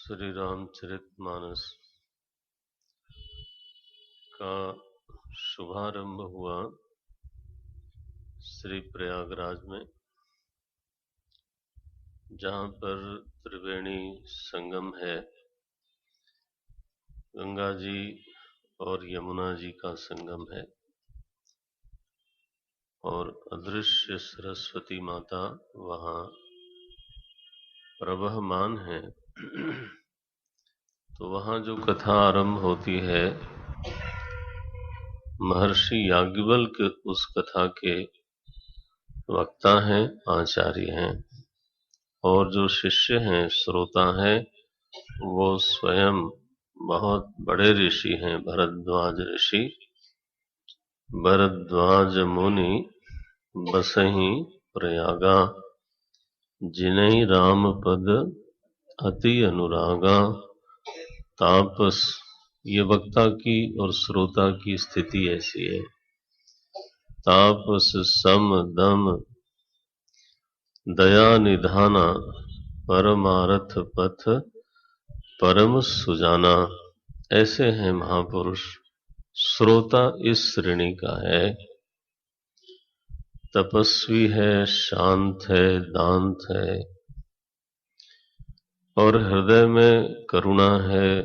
श्री रामचरितमानस का शुभारंभ हुआ श्री प्रयागराज में, जहाँ पर त्रिवेणी संगम है। गंगा जी और यमुना जी का संगम है और अदृश्य सरस्वती माता वहाँ प्रवहमान है। तो वहाँ जो कथा आरंभ होती है, महर्षि याज्ञवल्क्य उस कथा के वक्ता हैं, आचार्य हैं, और जो शिष्य हैं, श्रोता हैं, वो स्वयं बहुत बड़े ऋषि हैं, भरद्वाज ऋषि। भरद्वाज मुनि बसहि प्रयागा, जिनहि राम पद अति अनुरागा। तापस, ये वक्ता की और श्रोता की स्थिति ऐसी है। तापस सम दम दया निधाना, परमारथ पथ परम सुजाना। ऐसे हैं महापुरुष। श्रोता इस श्रेणी का है। तपस्वी है, शांत है, दांत है, और हृदय में करुणा है,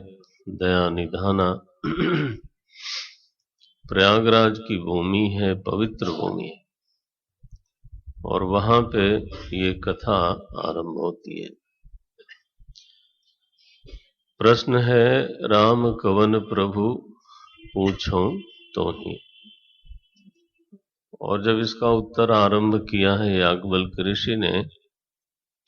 दया निधाना। प्रयागराज की भूमि है, पवित्र भूमि है, और वहां पे ये कथा आरंभ होती है। प्रश्न है, राम कवन प्रभु पूछो तो ही। और जब इसका उत्तर आरंभ किया है याज्ञवल्क्य ऋषि ने,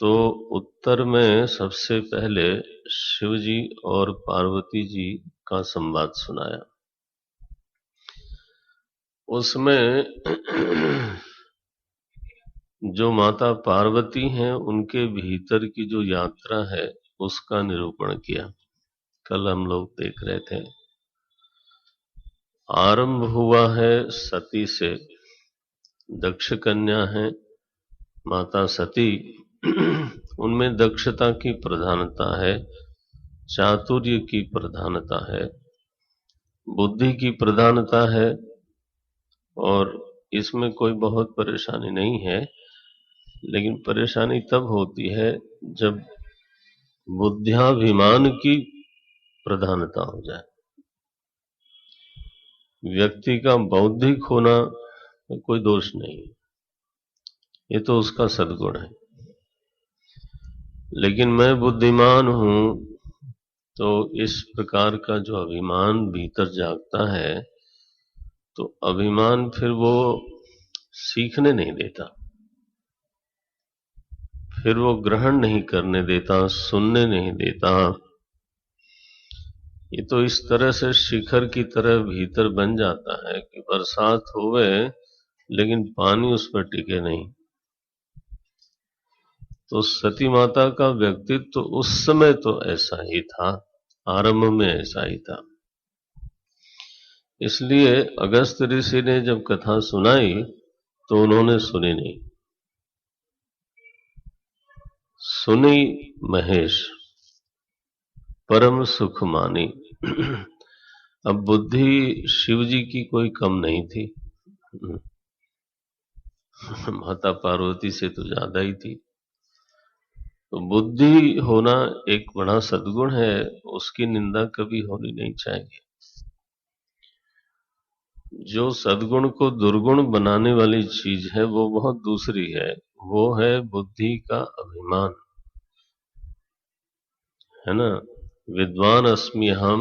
तो उत्तर में सबसे पहले शिव जी और पार्वती जी का संवाद सुनाया। उसमें जो माता पार्वती हैं, उनके भीतर की जो यात्रा है उसका निरूपण किया। कल हम लोग देख रहे थे। आरंभ हुआ है सती से। दक्ष कन्या है माता सती। उनमें दक्षता की प्रधानता है, चातुर्य की प्रधानता है, बुद्धि की प्रधानता है, और इसमें कोई बहुत परेशानी नहीं है। लेकिन परेशानी तब होती है जब बुद्ध्याभिमान की प्रधानता हो जाए। व्यक्ति का बौद्धिक होना कोई दोष नहीं, ये तो उसका सद्गुण है। लेकिन मैं बुद्धिमान हूं, तो इस प्रकार का जो अभिमान भीतर जागता है, तो अभिमान फिर वो सीखने नहीं देता, फिर वो ग्रहण नहीं करने देता, सुनने नहीं देता। ये तो इस तरह से शिखर की तरह भीतर बन जाता है कि बरसात होवे लेकिन पानी उस पर टिके नहीं। तो सती माता का व्यक्तित्व तो उस समय तो ऐसा ही था, आरंभ में ऐसा ही था। इसलिए अगस्त ऋषि ने जब कथा सुनाई तो उन्होंने सुनी नहीं। सुनी महेश, परम सुख मानी। अब बुद्धि शिव जी की कोई कम नहीं थी, माता पार्वती से तो ज्यादा ही थी। तो बुद्धि होना एक बड़ा सद्गुण है, उसकी निंदा कभी होनी नहीं चाहिए। जो सद्गुण को दुर्गुण बनाने वाली चीज है वो बहुत दूसरी है। वो है बुद्धि का अभिमान, है ना। विद्वान अस्मि हम,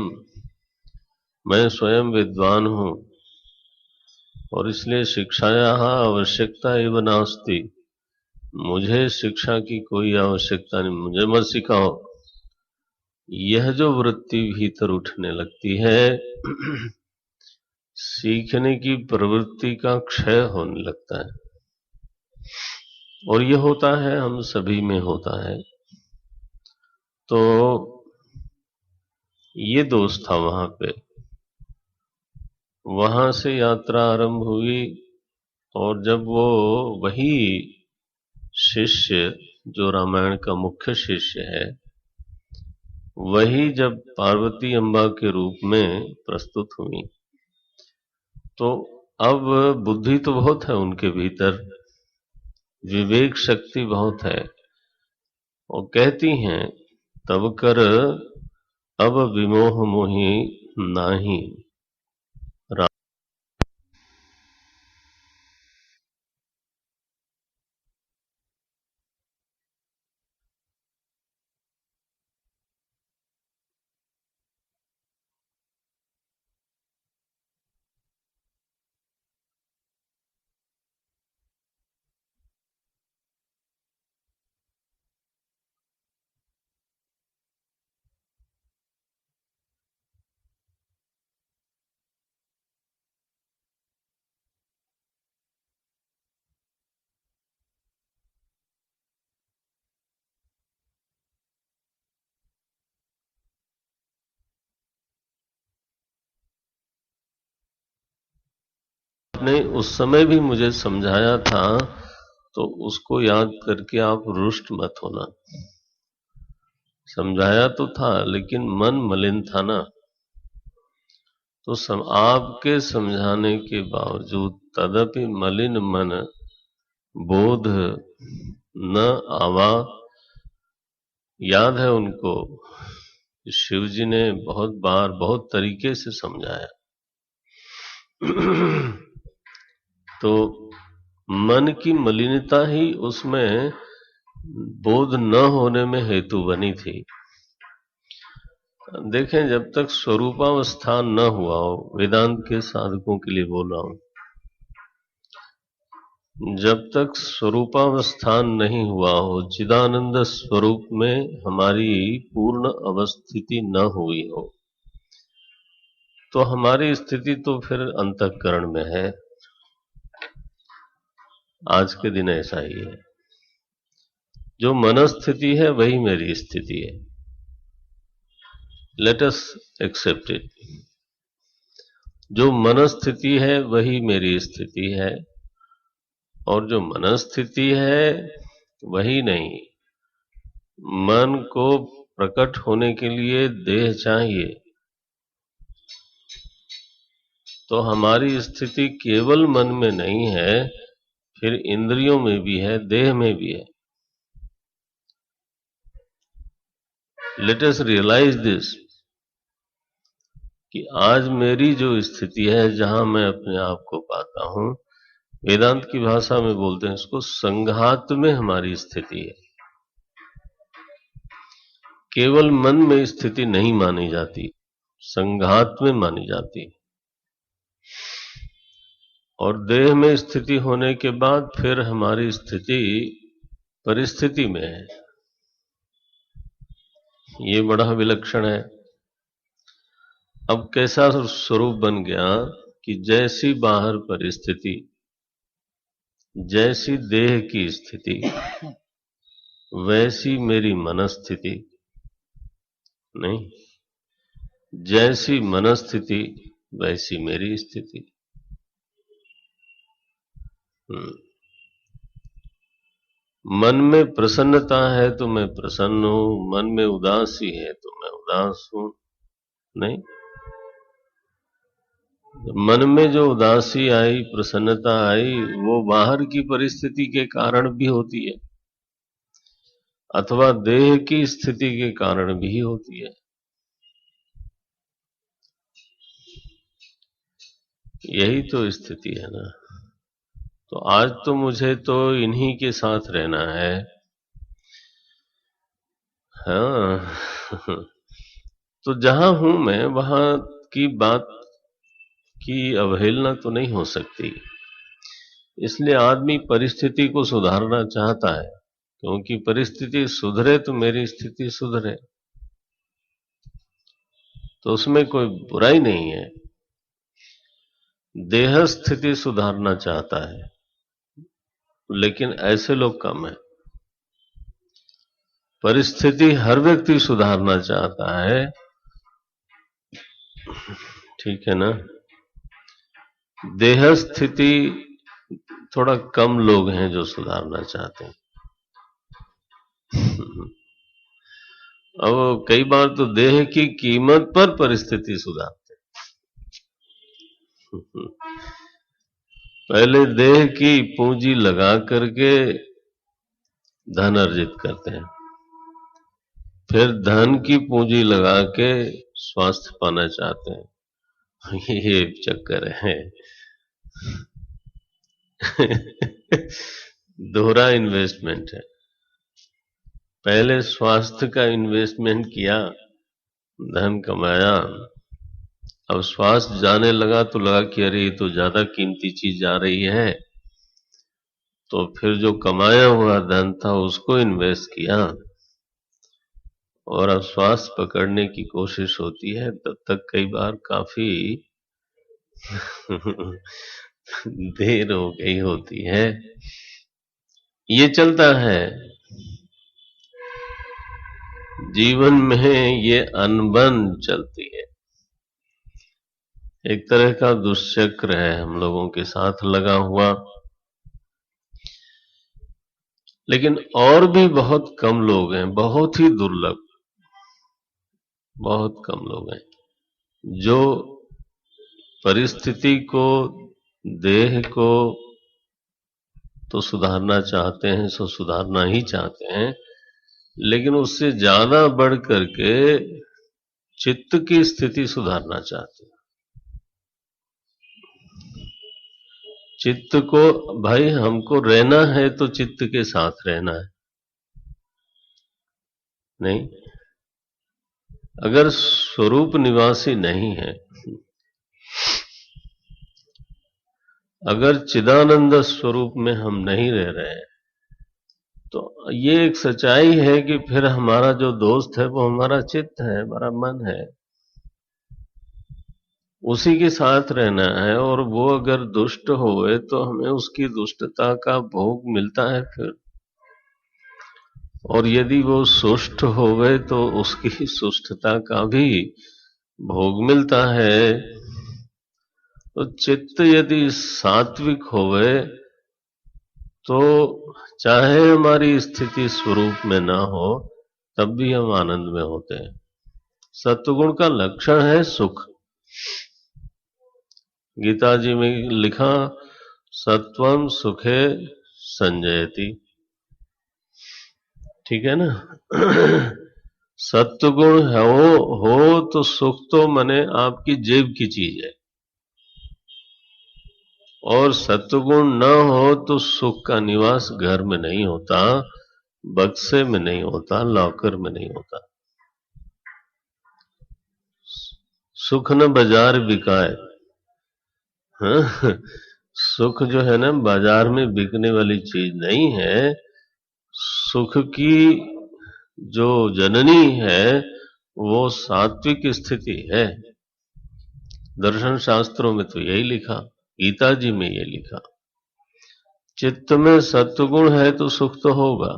मैं स्वयं विद्वान हूं, और इसलिए शिक्षाया आवश्यकता एवं नास्ति। मुझे शिक्षा की कोई आवश्यकता नहीं, मुझे मत सिखाओ। यह जो वृत्ति भीतर उठने लगती है, सीखने की प्रवृत्ति का क्षय होने लगता है। और यह होता है, हम सभी में होता है। तो ये दोष था वहां पे। वहां से यात्रा आरंभ हुई, और जब वो वही शिष्य जो रामायण का मुख्य शिष्य है, वही जब पार्वती अम्बा के रूप में प्रस्तुत हुई, तो अब बुद्धि तो बहुत है उनके भीतर, विवेक शक्ति बहुत है, और कहती हैं तब कर अब विमोह मोहि नाही। आपने उस समय भी मुझे समझाया था, तो उसको याद करके आप रुष्ट मत होना। समझाया तो था लेकिन मन मलिन था ना, तो आपके समझाने के बावजूद तदपि मलिन मन बोध न आवा। याद है उनको, शिव जी ने बहुत बार बहुत तरीके से समझाया। तो मन की मलिनता ही उसमें बोध न होने में हेतु बनी थी। देखें, जब तक स्वरूपावस्थान न हुआ हो, वेदांत के साधकों के लिए बोल रहा हूं, जब तक स्वरूपावस्थान नहीं हुआ हो, चिदानंद स्वरूप में हमारी पूर्ण अवस्थिति न हुई हो, तो हमारी स्थिति तो फिर अंतःकरण में है। आज के दिन ऐसा ही है। जो मनस्थिति है वही मेरी स्थिति है। Let us accept it. जो मनस्थिति है वही मेरी स्थिति है, और जो मनस्थिति है वही नहीं। मन को प्रकट होने के लिए देह चाहिए, तो हमारी स्थिति केवल मन में नहीं है, फिर इंद्रियों में भी है, देह में भी है। लेट अस रियलाइज दिस, कि आज मेरी जो स्थिति है, जहां मैं अपने आप को पाता हूं, वेदांत की भाषा में बोलते हैं इसको संघात में हमारी स्थिति है। केवल मन में स्थिति नहीं मानी जाती, संघात में मानी जाती। और देह में स्थिति होने के बाद फिर हमारी स्थिति परिस्थिति में है। ये बड़ा विलक्षण है। अब कैसा स्वरूप बन गया कि जैसी बाहर परिस्थिति, जैसी देह की स्थिति, वैसी मेरी मनस्थिति नहीं, जैसी मनस्थिति वैसी मेरी स्थिति। मन में प्रसन्नता है तो मैं प्रसन्न हूं, मन में उदासी है तो मैं उदास हूं। नहीं, मन में जो उदासी आई, प्रसन्नता आई, वो बाहर की परिस्थिति के कारण भी होती है, अथवा देह की स्थिति के कारण भी होती है। यही तो स्थिति है ना। तो आज तो मुझे तो इन्हीं के साथ रहना है। हाँ। तो जहां हूं मैं, वहां की बात की अवहेलना तो नहीं हो सकती। इसलिए आदमी परिस्थिति को सुधारना चाहता है, क्योंकि परिस्थिति सुधरे तो मेरी स्थिति सुधरे, तो उसमें कोई बुराई नहीं है। देह स्थिति सुधारना चाहता है, लेकिन ऐसे लोग कम है। परिस्थिति हर व्यक्ति सुधारना चाहता है, ठीक है ना। देह स्थिति थोड़ा कम लोग हैं जो सुधारना चाहते हैं। अब कई बार तो देह की कीमत पर परिस्थिति सुधारते हैं। पहले देह की पूंजी लगा करके धन अर्जित करते हैं, फिर धन की पूंजी लगा के स्वास्थ्य पाना चाहते हैं। ये चक्कर है। दोहरा इन्वेस्टमेंट है। पहले स्वास्थ्य का इन्वेस्टमेंट किया, धन कमाया, अब स्वास्थ्य जाने लगा तो लगा कि अरे ये तो ज्यादा कीमती चीज जा रही है, तो फिर जो कमाया हुआ धन था उसको इन्वेस्ट किया, और अब स्वास्थ्य पकड़ने की कोशिश होती है, तब तक कई बार काफी देर हो गई होती है। ये चलता है जीवन में, ये अनबन चलती है, एक तरह का दुष्चक्र है हम लोगों के साथ लगा हुआ। लेकिन और भी बहुत कम लोग हैं, बहुत ही दुर्लभ, बहुत कम लोग हैं जो परिस्थिति को, देह को तो सुधारना चाहते हैं, सो सुधारना ही चाहते हैं, लेकिन उससे ज्यादा बढ़ करके चित्त की स्थिति सुधारना चाहते हैं। चित्त को, भाई हमको रहना है तो चित्त के साथ रहना है, नहीं अगर स्वरूप निवासी नहीं है, अगर चिदानंद स्वरूप में हम नहीं रह रहे हैं, तो ये एक सच्चाई है कि फिर हमारा जो दोस्त है वो हमारा चित्त है, हमारा मन है, उसी के साथ रहना है। और वो अगर दुष्ट होए तो हमें उसकी दुष्टता का भोग मिलता है फिर, और यदि वो सुष्ट होवे तो उसकी सुष्टता का भी भोग मिलता है। तो चित्त यदि सात्विक होवे तो चाहे हमारी स्थिति स्वरूप में ना हो, तब भी हम आनंद में होते हैं। सत्वगुण का लक्षण है सुख। गीता जी में लिखा, सत्वम सुखे संजयति, ठीक है ना। सत्वगुण हो तो सुख तो मने आपकी जेब की चीज है, और सत्वगुण न हो तो सुख का निवास घर में नहीं होता, बक्से में नहीं होता, लॉकर में नहीं होता। सुख न बाजार बिकाए, हाँ? सुख जो है ना बाजार में बिकने वाली चीज नहीं है। सुख की जो जननी है वो सात्विक स्थिति है। दर्शन शास्त्रों में तो यही लिखा, गीता जी में ये लिखा, चित्त में सत्वगुण है तो सुख तो होगा।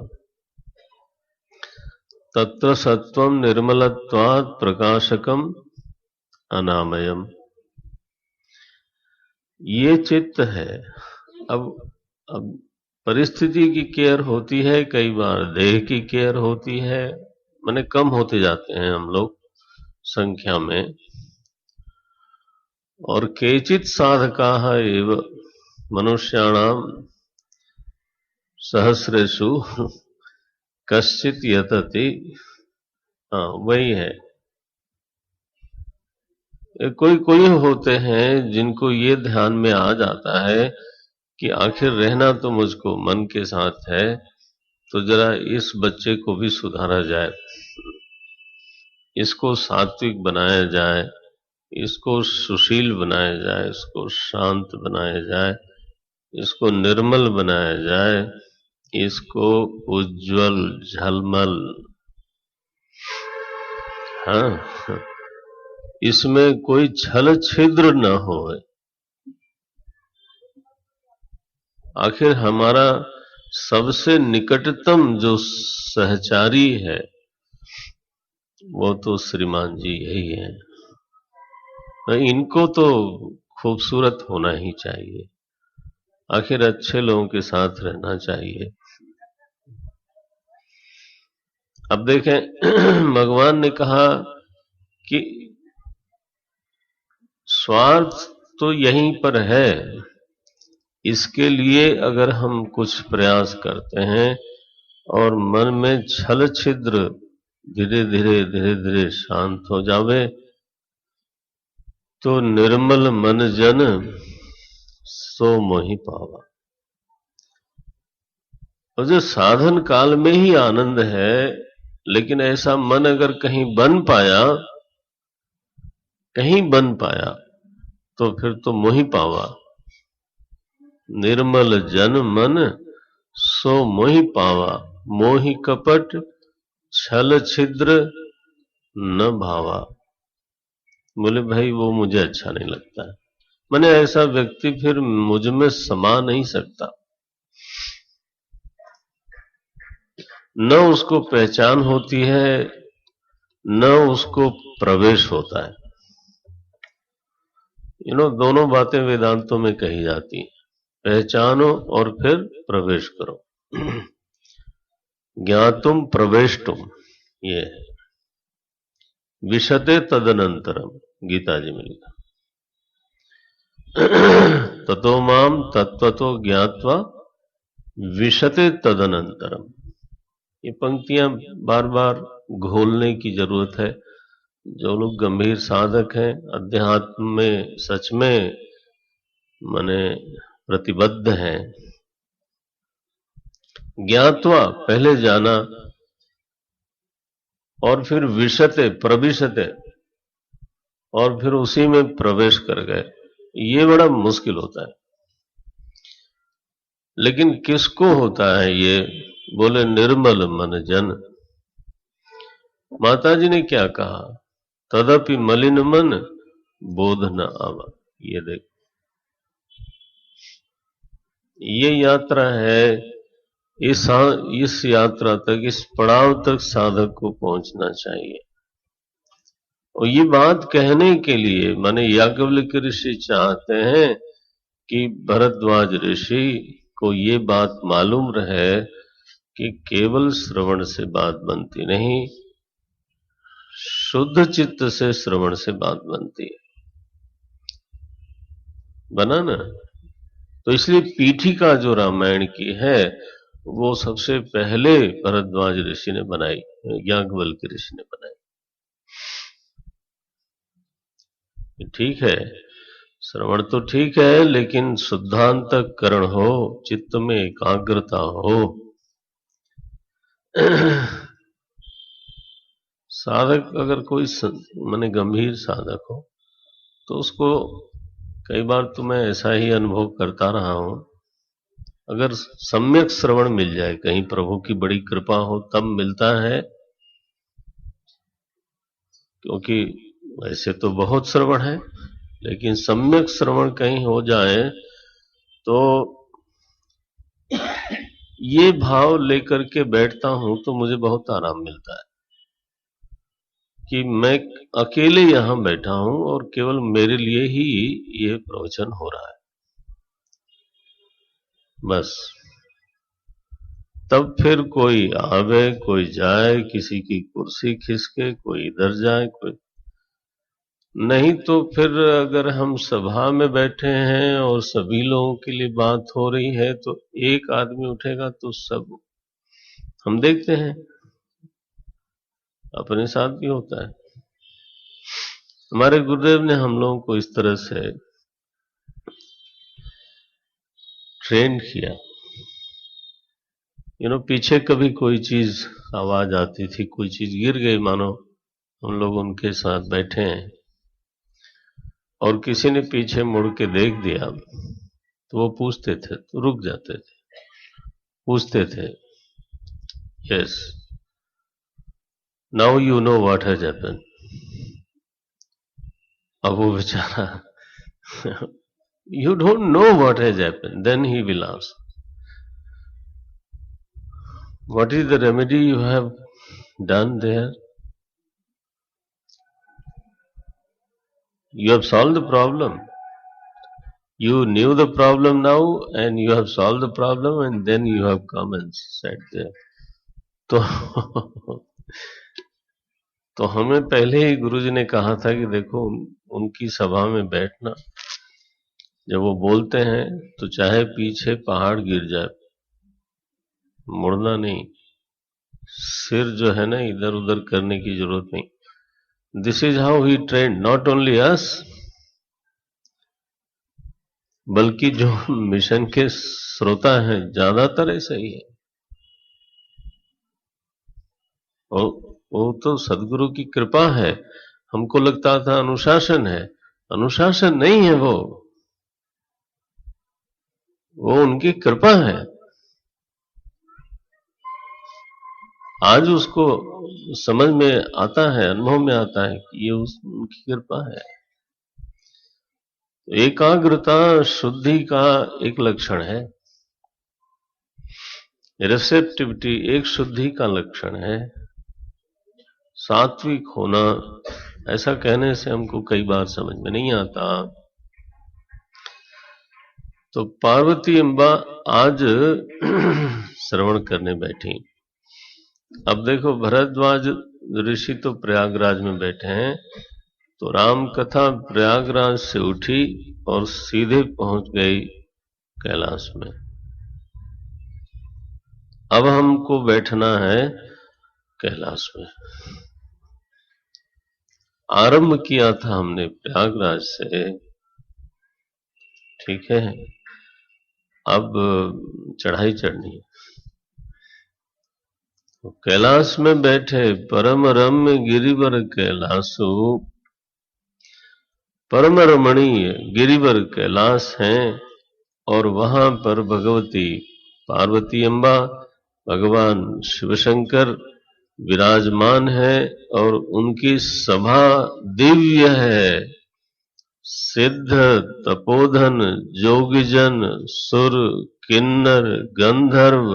तत्र सत्वम निर्मलत्वात् प्रकाशकम अनामयम, ये चित्त है। अब परिस्थिति की केयर होती है, कई बार देह की केयर होती है, माने कम होते जाते हैं हम लोग संख्या में। और केचित साधकाः एव मनुष्याणाम सहस्रेषु कश्चित यतति, हाँ वही है। कोई कोई होते हैं जिनको ये ध्यान में आ जाता है कि आखिर रहना तो मुझको मन के साथ है, तो जरा इस बच्चे को भी सुधारा जाए, इसको सात्विक बनाया जाए, इसको सुशील बनाया जाए, इसको शांत बनाया जाए, इसको निर्मल बनाया जाए, इसको उज्जवल झलमल, हाँ, इसमें कोई छल छिद्र न हो। आखिर हमारा सबसे निकटतम जो सहचारी है वो तो श्रीमान जी यही है। इनको तो खूबसूरत होना ही चाहिए, आखिर अच्छे लोगों के साथ रहना चाहिए। अब देखें भगवान ने कहा कि स्वार्थ तो यहीं पर है, इसके लिए अगर हम कुछ प्रयास करते हैं और मन में छल छिद्र धीरे धीरे शांत हो जावे, तो निर्मल मन जन सो मोहि पावा। और जो साधन काल में ही आनंद है, लेकिन ऐसा मन अगर कहीं बन पाया तो फिर तो मोहि पावा। निर्मल जन मन सो मोहि पावा, मोहि कपट छल छिद्र न भावा। बोले भाई वो मुझे अच्छा नहीं लगता है, मैंने ऐसा व्यक्ति फिर मुझ में समा नहीं सकता, न उसको पहचान होती है न उसको प्रवेश होता है। दोनों बातें वेदांतों में कही जाती हैं, पहचानो और फिर प्रवेश करो। ज्ञातुम प्रवेष्टुम, ये है। विशते तदनंतरम, गीता जी में लिखा। ततो माम तत्वतो ज्ञात्वा विशते तदनंतरम। ये पंक्तियां बार बार घोलने की जरूरत है। जो लोग गंभीर साधक हैं, अध्यात्म में सच में माने प्रतिबद्ध हैं, ज्ञात्वा पहले जाना और फिर विशते प्रविशते और फिर उसी में प्रवेश कर गए, ये बड़ा मुश्किल होता है। लेकिन किसको होता है ये? बोले निर्मल मन जन। माता जी ने क्या कहा? तदपि मलिन मन बोध न आवा। ये देख, ये यात्रा है, इस यात्रा तक, इस पड़ाव तक साधक को पहुंचना चाहिए। और ये बात कहने के लिए माने याज्ञवल्क्य ऋषि चाहते हैं कि भरद्वाज ऋषि को ये बात मालूम रहे कि केवल श्रवण से बात बनती नहीं, शुद्ध चित्त से श्रवण से बात बनती है। बना ना? तो इसलिए पीठिका जो रामायण की है वो सबसे पहले भरद्वाज ऋषि ने बनाई, याज्ञवल्क्य ऋषि ने बनाई। ठीक है, श्रवण तो ठीक है, लेकिन शुद्धांतःकरण हो, चित्त में एकाग्रता हो। साधक अगर कोई माने गंभीर साधक हो तो उसको कई बार तो मैं ऐसा ही अनुभव करता रहा हूं, अगर सम्यक श्रवण मिल जाए, कहीं प्रभु की बड़ी कृपा हो तब मिलता है, क्योंकि वैसे तो बहुत श्रवण है, लेकिन सम्यक श्रवण कहीं हो जाए तो ये भाव लेकर के बैठता हूं तो मुझे बहुत आराम मिलता है कि मैं अकेले यहां बैठा हूं और केवल मेरे लिए ही ये प्रवचन हो रहा है, बस। तब फिर कोई आवे कोई जाए, किसी की कुर्सी खिसके, कोई इधर जाए, कोई नहीं। तो फिर अगर हम सभा में बैठे हैं और सभी लोगों के लिए बात हो रही है तो एक आदमी उठेगा तो सब हम देखते हैं, अपने साथ भी होता है। हमारे गुरुदेव ने हम लोगों को इस तरह से ट्रेन किया। पीछे कभी कोई चीज आवाज आती थी, कोई चीज गिर गई, मानो हम लोग उनके साथ बैठे हैं और किसी ने पीछे मुड़ के देख दिया तो वो पूछते थे, तो रुक जाते थे, पूछते थे, yes now you know what has happened. अब वो बेचारा you don't know what has happened, then he will ask what is the remedy you have done there, you have solved the problem, you knew the problem now and you have solved the problem and then you have come and sat there. तो तो हमें पहले ही गुरुजी ने कहा था कि देखो उनकी सभा में बैठना, जब वो बोलते हैं तो चाहे पीछे पहाड़ गिर जाए मुड़ना नहीं, सिर जो है ना इधर उधर करने की जरूरत नहीं। This is how he trend not only us, बल्कि जो मिशन के श्रोता हैं ज्यादातर ऐसा ही है। और वो तो सदगुरु की कृपा है। हमको लगता था अनुशासन है, अनुशासन नहीं है, वो उनकी कृपा है। आज उसको समझ में आता है, अनुभव में आता है कि ये उनकी कृपा है। एकाग्रता शुद्धि का एक लक्षण है, रिसेप्टिविटी एक शुद्धि का लक्षण है। सात्विक होना, ऐसा कहने से हमको कई बार समझ में नहीं आता। तो पार्वती अम्बा आज श्रवण करने बैठी। अब देखो भरद्वाज ऋषि तो प्रयागराज में बैठे हैं, तो राम कथा प्रयागराज से उठी और सीधे पहुंच गई कैलाश में। अब हमको बैठना है कैलाश में। आरंभ किया था हमने प्रयागराज से, ठीक है, अब चढ़ाई चढ़नी है। तो कैलाश में बैठे परम रम्य गिरिवर कैलासो, परम रमणीय गिरिवर कैलाश हैं, और वहां पर भगवती पार्वती अम्बा, भगवान शिव शंकर विराजमान है, और उनकी सभा दिव्य है। सिद्ध तपोधन जोगिजन सुर किन्नर गंधर्व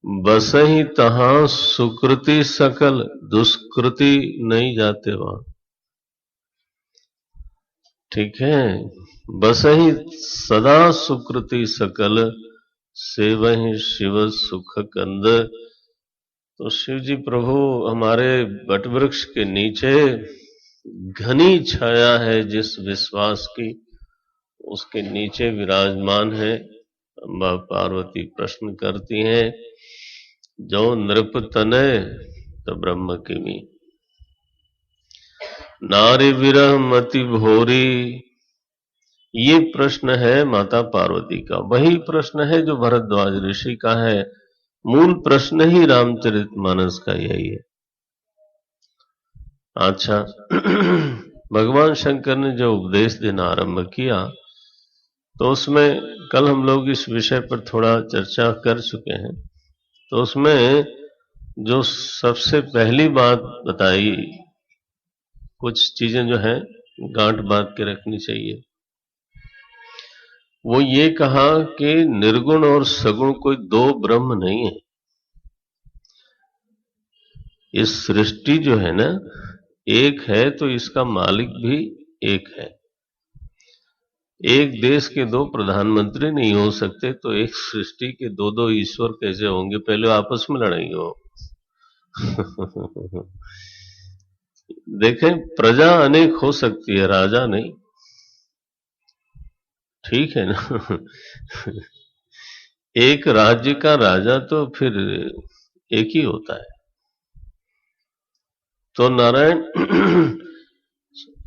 बसहि तहां, सुकृति सकल दुष्कृति नहीं जाते वहां, ठीक है। बसहि सदा सुकृति सकल, सेवहि शिव सुख कंद। तो शिव जी प्रभु हमारे वटवृक्ष के नीचे घनी छाया है जिस विश्वास की, उसके नीचे विराजमान है। अम्बा पार्वती प्रश्न करती हैं, जो नृप तनय तो ब्रह्म किमी, नारी विरह मति भोरी। ये प्रश्न है माता पार्वती का, वही प्रश्न है जो भरद्वाज ऋषि का है। मूल प्रश्न ही रामचरितमानस का यही है। अच्छा भगवान शंकर ने जो उपदेश देना आरंभ किया, तो उसमें कल हम लोग इस विषय पर थोड़ा चर्चा कर चुके हैं। तो उसमें जो सबसे पहली बात बताई, कुछ चीजें जो है गांठ बांध के रखनी चाहिए। वो ये कहा कि निर्गुण और सगुण कोई दो ब्रह्म नहीं है। इस सृष्टि जो है ना एक है, तो इसका मालिक भी एक है। एक देश के दो प्रधानमंत्री नहीं हो सकते, तो एक सृष्टि के दो दो ईश्वर कैसे होंगे? पहले आपस में लड़ेंगे वो। देखें, प्रजा अनेक हो सकती है, राजा नहीं, ठीक है ना। एक राज्य का राजा तो फिर एक ही होता है। तो नारायण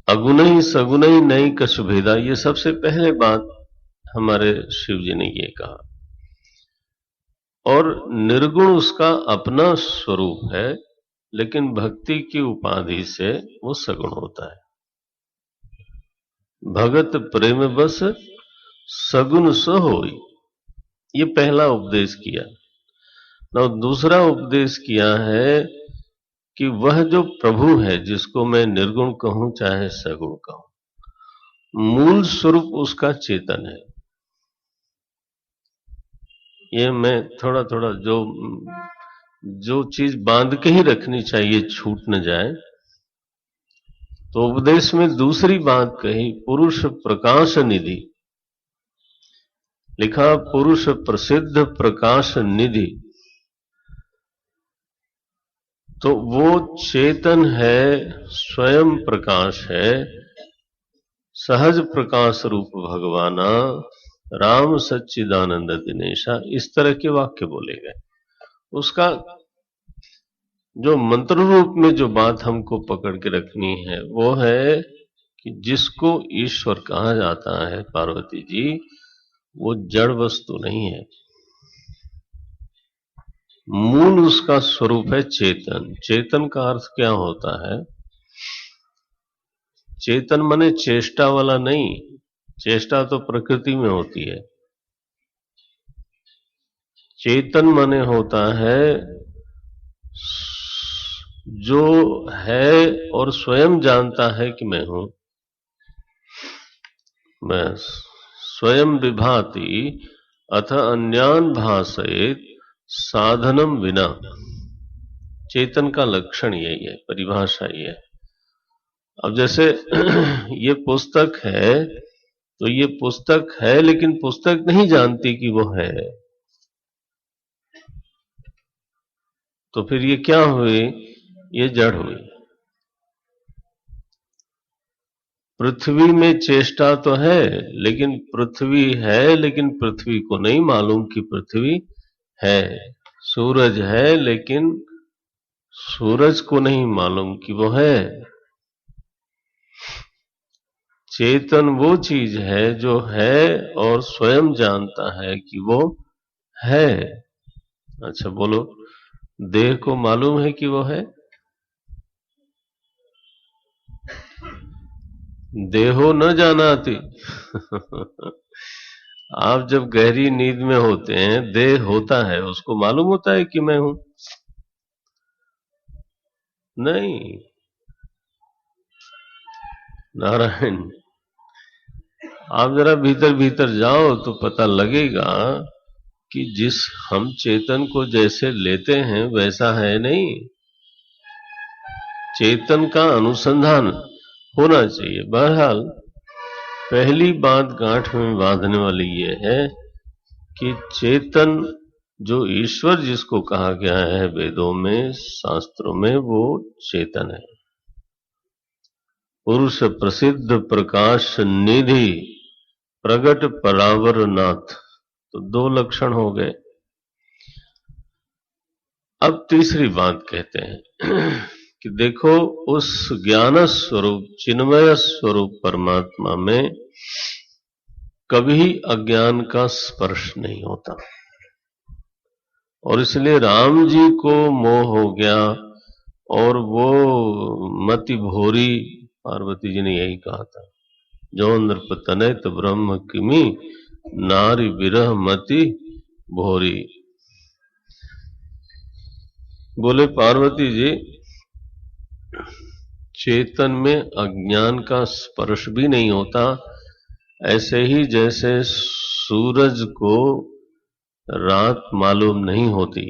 अगुणई सगुणई नहीं कछु भेदा, ये सबसे पहले बात हमारे शिव जी ने ये कहा। और निर्गुण उसका अपना स्वरूप है, लेकिन भक्ति की उपाधि से वो सगुण होता है। भगत प्रेम बस सगुण स होई, ये पहला उपदेश किया। ना दूसरा उपदेश किया है कि वह जो प्रभु है, जिसको मैं निर्गुण कहूं चाहे सगुण कहूं, मूल स्वरूप उसका चेतन है। ये मैं थोड़ा थोड़ा जो चीज बांध के ही रखनी चाहिए, छूट न जाए। तो उपदेश में दूसरी बात कही, पुरुष प्रकाश निधि, लिखा पुरुष प्रसिद्ध प्रकाश निधि। तो वो चेतन है, स्वयं प्रकाश है, सहज प्रकाश रूप भगवाना, राम सच्चिदानंद दिनेशा, इस तरह के वाक्य बोले गए। उसका जो मंत्र रूप में जो बात हमको पकड़ के रखनी है वो है कि जिसको ईश्वर कहा जाता है पार्वती जी, वो जड़ वस्तु नहीं है। मूल उसका स्वरूप है चेतन। चेतन का अर्थ क्या होता है? चेतन माने चेष्टा वाला नहीं, चेष्टा तो प्रकृति में होती है। चेतन माने होता है जो है और स्वयं जानता है कि मैं हूं। मैं स्वयं विभाति अथ अन्यान भासयेत साधनम विना। चेतन का लक्षण यही है, परिभाषा ये है। अब जैसे ये पुस्तक है, तो ये पुस्तक है, लेकिन पुस्तक नहीं जानती कि वो है। तो फिर ये क्या हुई? ये जड़ हुई। पृथ्वी में चेष्टा तो है, लेकिन पृथ्वी है, लेकिन पृथ्वी को नहीं मालूम कि पृथ्वी है। सूरज है, लेकिन सूरज को नहीं मालूम कि वो है। चेतन वो चीज है जो है और स्वयं जानता है कि वो है। अच्छा बोलो, देह को मालूम है कि वो है? देहो न जानाति। आप जब गहरी नींद में होते हैं, देह होता है, उसको मालूम होता है कि मैं हूं? नहीं। नारायण, आप जरा भीतर भीतर जाओ तो पता लगेगा कि जिस हम चेतन को जैसे लेते हैं वैसा है नहीं। चेतन का अनुसंधान होना चाहिए। बहरहाल, पहली बात गांठ में बांधने वाली ये है कि चेतन जो ईश्वर जिसको कहा गया है वेदों में, शास्त्रों में, वो चेतन है। पुरुष प्रसिद्ध प्रकाश निधि प्रगट परावर नाथ। तो दो लक्षण हो गए। अब तीसरी बात कहते हैं कि देखो, उस ज्ञान स्वरूप चिन्मय स्वरूप परमात्मा में कभी अज्ञान का स्पर्श नहीं होता। और इसलिए राम जी को मोह हो गया और वो मति भोरी, पार्वती जी ने यही कहा था, जो नृप तनयत ब्रह्म किमी नारी विरह मति भोरी। बोले पार्वती जी, चेतन में अज्ञान का स्पर्श भी नहीं होता, ऐसे ही जैसे सूरज को रात मालूम नहीं होती।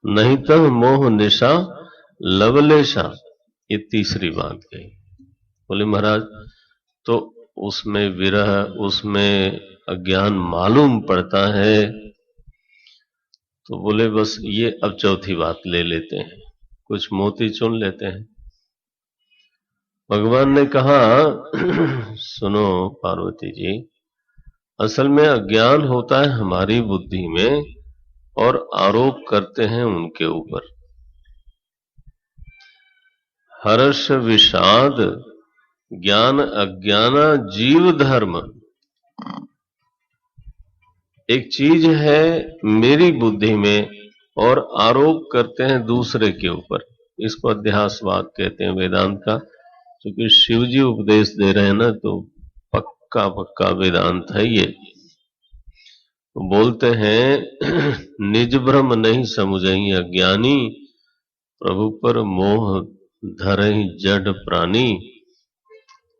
नहीं तो मोह निशा लवलेशा, ये तीसरी बात कही। बोले महाराज, तो उसमें विरह, उसमें अज्ञान मालूम पड़ता है। तो बोले बस ये अब चौथी बात ले लेते हैं, कुछ मोती चुन लेते हैं। भगवान ने कहा सुनो पार्वती जी, असल में अज्ञान होता है हमारी बुद्धि में और आरोप करते हैं उनके ऊपर। हर्ष विषाद ज्ञान अज्ञाना जीव धर्म। एक चीज है मेरी बुद्धि में और आरोप करते हैं दूसरे के ऊपर। इसको अध्यासवाद कहते हैं वेदांत का। क्योंकि शिव जी उपदेश दे रहे हैं ना, तो पक्का पक्का वेदांत है ये। तो बोलते हैं निज भ्रम नहीं समुझई अज्ञानी, प्रभु पर मोह धरहि जड प्राणी।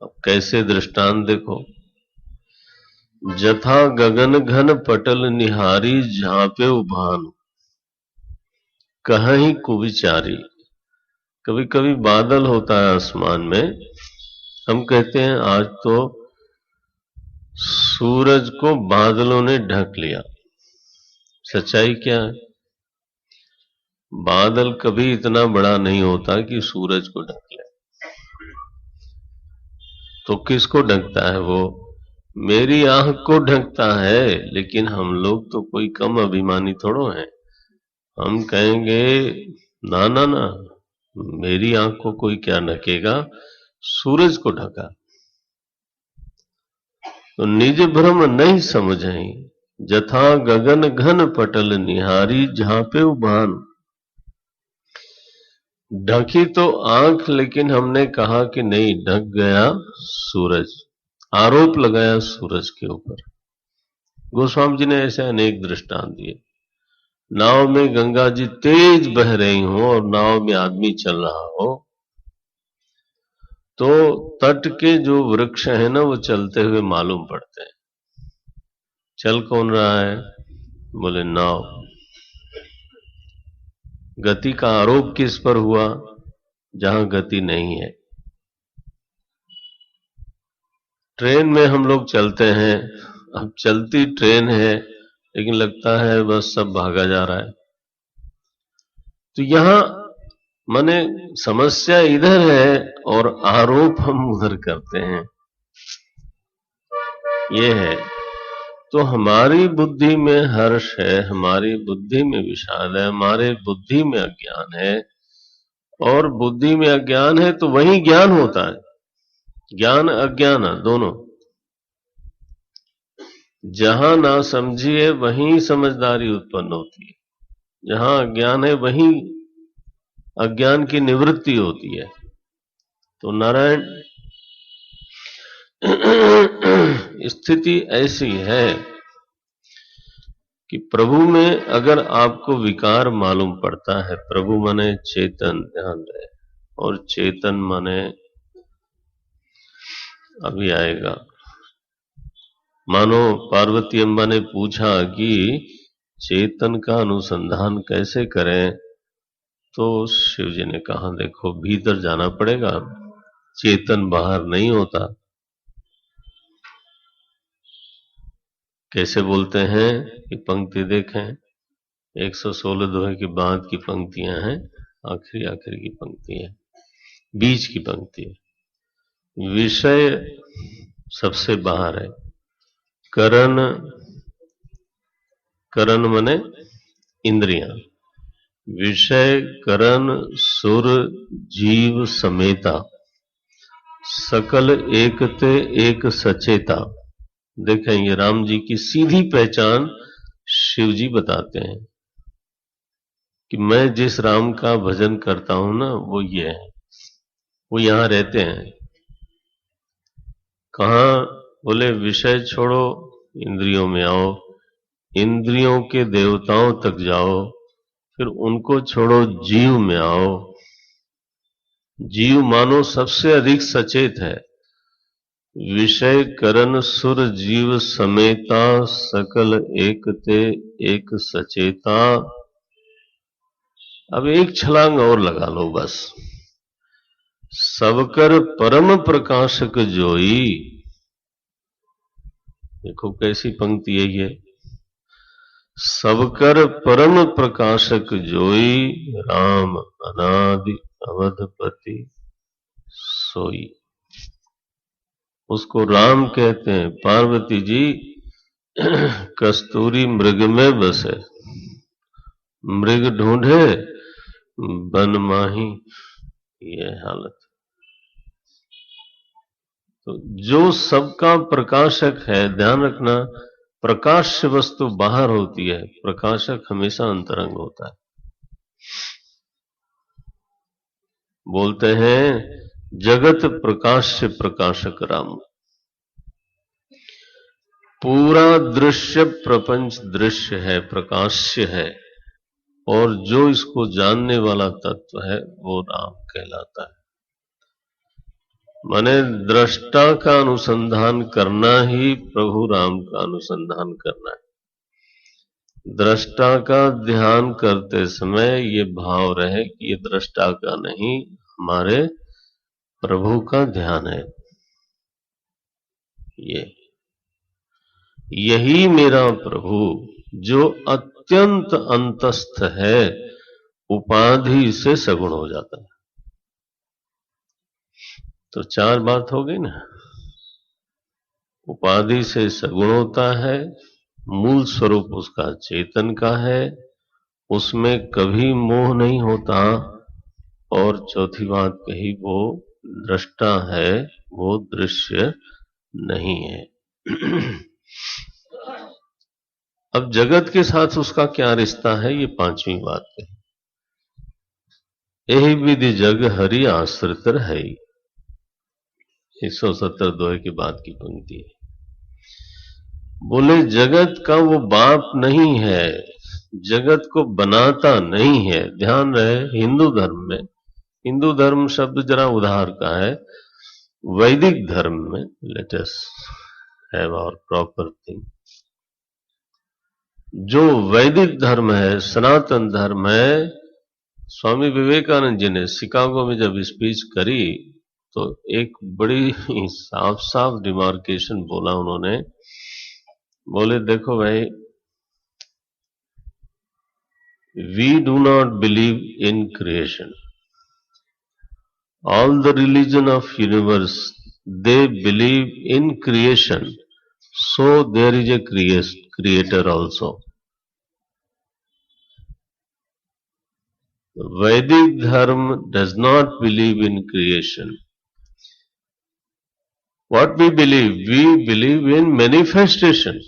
अब कैसे दृष्टांत देखो, जथा गगन घन पटल निहारी झांपे भानु, कहीं कुविचारी। कभी कभी बादल होता है आसमान में, हम कहते हैं आज तो सूरज को बादलों ने ढक लिया। सच्चाई क्या है? बादल कभी इतना बड़ा नहीं होता कि सूरज को ढक ले। तो किसको ढकता है वो? मेरी आंख को ढकता है। लेकिन हम लोग तो कोई कम अभिमानी थोड़ो हैं। हम कहेंगे ना ना ना, मेरी आंख को कोई क्या ढकेगा, सूरज को ढका। तो निज भ्रम नहीं समझई, जथा गगन घन पटल निहारी झांपे भान। ढकी तो आंख, लेकिन हमने कहा कि नहीं, ढक गया सूरज, आरोप लगाया सूरज के ऊपर। गोस्वामी जी ने ऐसे अनेक दृष्टांत दिए। नाव में गंगा जी तेज बह रही हो और नाव में आदमी चल रहा हो, तो तट के जो वृक्ष है ना, वो चलते हुए मालूम पड़ते हैं। चल कौन रहा है? बोले नाव। गति का आरोप किस पर हुआ? जहां गति नहीं है। ट्रेन में हम लोग चलते हैं, अब चलती ट्रेन है, लेकिन लगता है बस सब भागा जा रहा है। तो यहां माने समस्या इधर है और आरोप हम उधर करते हैं, ये है। तो हमारी बुद्धि में हर्ष है, हमारी बुद्धि में विषाद है, हमारे बुद्धि में अज्ञान है। और बुद्धि में अज्ञान है तो वही ज्ञान होता है, ज्ञान अज्ञान दोनों। जहां ना समझिए वहीं समझदारी उत्पन्न होती है, जहां अज्ञान है वहीं अज्ञान की निवृत्ति होती है। तो नारायण स्थिति ऐसी है कि प्रभु में अगर आपको विकार मालूम पड़ता है, प्रभु माने चेतन, ध्यान रहे, और चेतन माने अभी आएगा। मानो पार्वती अम्बा ने पूछा कि चेतन का अनुसंधान कैसे करें, तो शिव जी ने कहा देखो भीतर जाना पड़ेगा, चेतन बाहर नहीं होता। कैसे बोलते हैं कि पंक्ति देखें, 116 दोहे के बाद की पंक्तियां हैं, आखिरी की पंक्ति है, बीच की पंक्ति है। विषय सबसे बाहर है, करण मने इंद्रियां, विषय करण सुर जीव समेता, सकल एकते एक सचेता। देखें ये राम जी की सीधी पहचान शिव जी बताते हैं कि मैं जिस राम का भजन करता हूं ना, वो ये है। वो यहां रहते हैं कहां? बोले विषय छोड़ो, इंद्रियों में आओ, इंद्रियों के देवताओं तक जाओ, फिर उनको छोड़ो, जीव में आओ। जीव मानो सबसे अधिक सचेत है। विषय करण सुर जीव समेता, सकल एकते एक सचेता। अब एक छलांग और लगा लो बस। सबकर परम प्रकाशक जोई। देखो कैसी पंक्ति है ये। सबकर परम प्रकाशक जोई, राम अनादि अवधपति सोई। उसको राम कहते हैं। पार्वती जी कस्तूरी मृग में बसे, मृग ढूंढे बन माही, ये हालत। तो जो सबका प्रकाशक है, ध्यान रखना, प्रकाश्य वस्तु बाहर होती है, प्रकाशक हमेशा अंतरंग होता है। बोलते हैं जगत प्रकाश्य प्रकाशक राम। पूरा दृश्य प्रपंच दृश्य है, प्रकाश्य है, और जो इसको जानने वाला तत्व है वो राम कहलाता है। माने दृष्टा का अनुसंधान करना ही प्रभु राम का अनुसंधान करना है। दृष्टा का ध्यान करते समय ये भाव रहे कि ये दृष्टा का नहीं, हमारे प्रभु का ध्यान है। यही मेरा प्रभु जो अत्यंत अंतस्थ है, उपाधि से सगुण हो जाता है। तो चार बात हो गई ना। उपाधि से सगुण होता है, मूल स्वरूप उसका चेतन का है, उसमें कभी मोह नहीं होता, और चौथी बात कही वो दृष्टा है, वो दृश्य नहीं है। अब जगत के साथ उसका क्या रिश्ता है, ये पांचवी बात है। यही विधि जग हरि आश्रित है। 170 दोहे के बाद की पंक्ति है। बोले जगत का वो बाप नहीं है, जगत को बनाता नहीं है। ध्यान रहे, हिंदू धर्म में, हिंदू धर्म शब्द जरा उधार का है, वैदिक धर्म में, let us have our proper thing, जो वैदिक धर्म है, सनातन धर्म है, स्वामी विवेकानंद जी ने शिकागो में जब स्पीच करी तो एक बड़ी साफ साफ डिमार्केशन बोला उन्होंने। बोले देखो भाई, we do not believe in creation. All the religion of universe, they believe in creation, so there is a creator also. Vedic dharma does not believe in creation. What we believe? We believe in manifestation.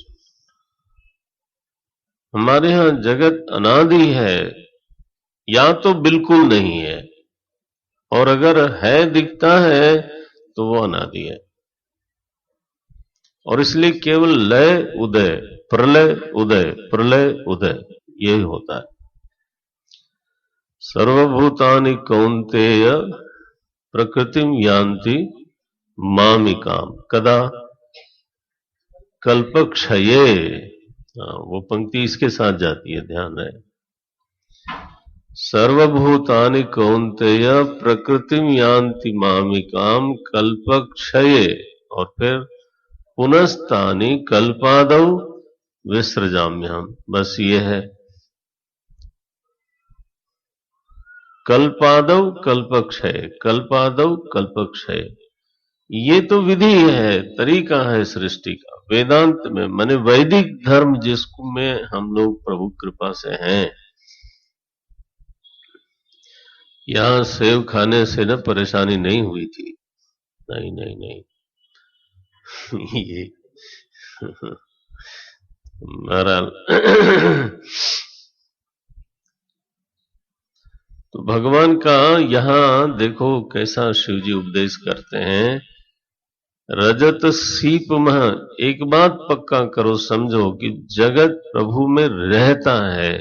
हमारे यहां जगत अनादि है, या तो बिल्कुल नहीं है, और अगर है दिखता है तो वो अनादि है। और इसलिए केवल लय उदय, प्रलय उदय, प्रलय उदय, यही होता है। सर्वभूतानि कौन्तेय प्रकृतिम यान्ति मामिकाम कदा कल्पक्षये। वो पंक्ति इसके साथ जाती है, ध्यान रहे। सर्वभूतानि कौन्तेय प्रकृतिम यान्ति मामिकाम कल्पक्षये, और फिर पुनस्तानि कल्पादौ विसृजाम्यहम्। बस ये है, कल्पादौ कल्पक्षय, कल्पादौ कल्पक्षय। ये तो विधि है, तरीका है सृष्टि का। वेदांत में, माने वैदिक धर्म जिसको में हम लोग प्रभु कृपा से हैं, यहां सेव खाने से न परेशानी नहीं हुई थी। नहीं नहीं नहीं ये महाराज तो भगवान का यहां देखो कैसा शिवजी उपदेश करते हैं। रजत सीप मह, एक बात पक्का करो, समझो कि जगत प्रभु में रहता है,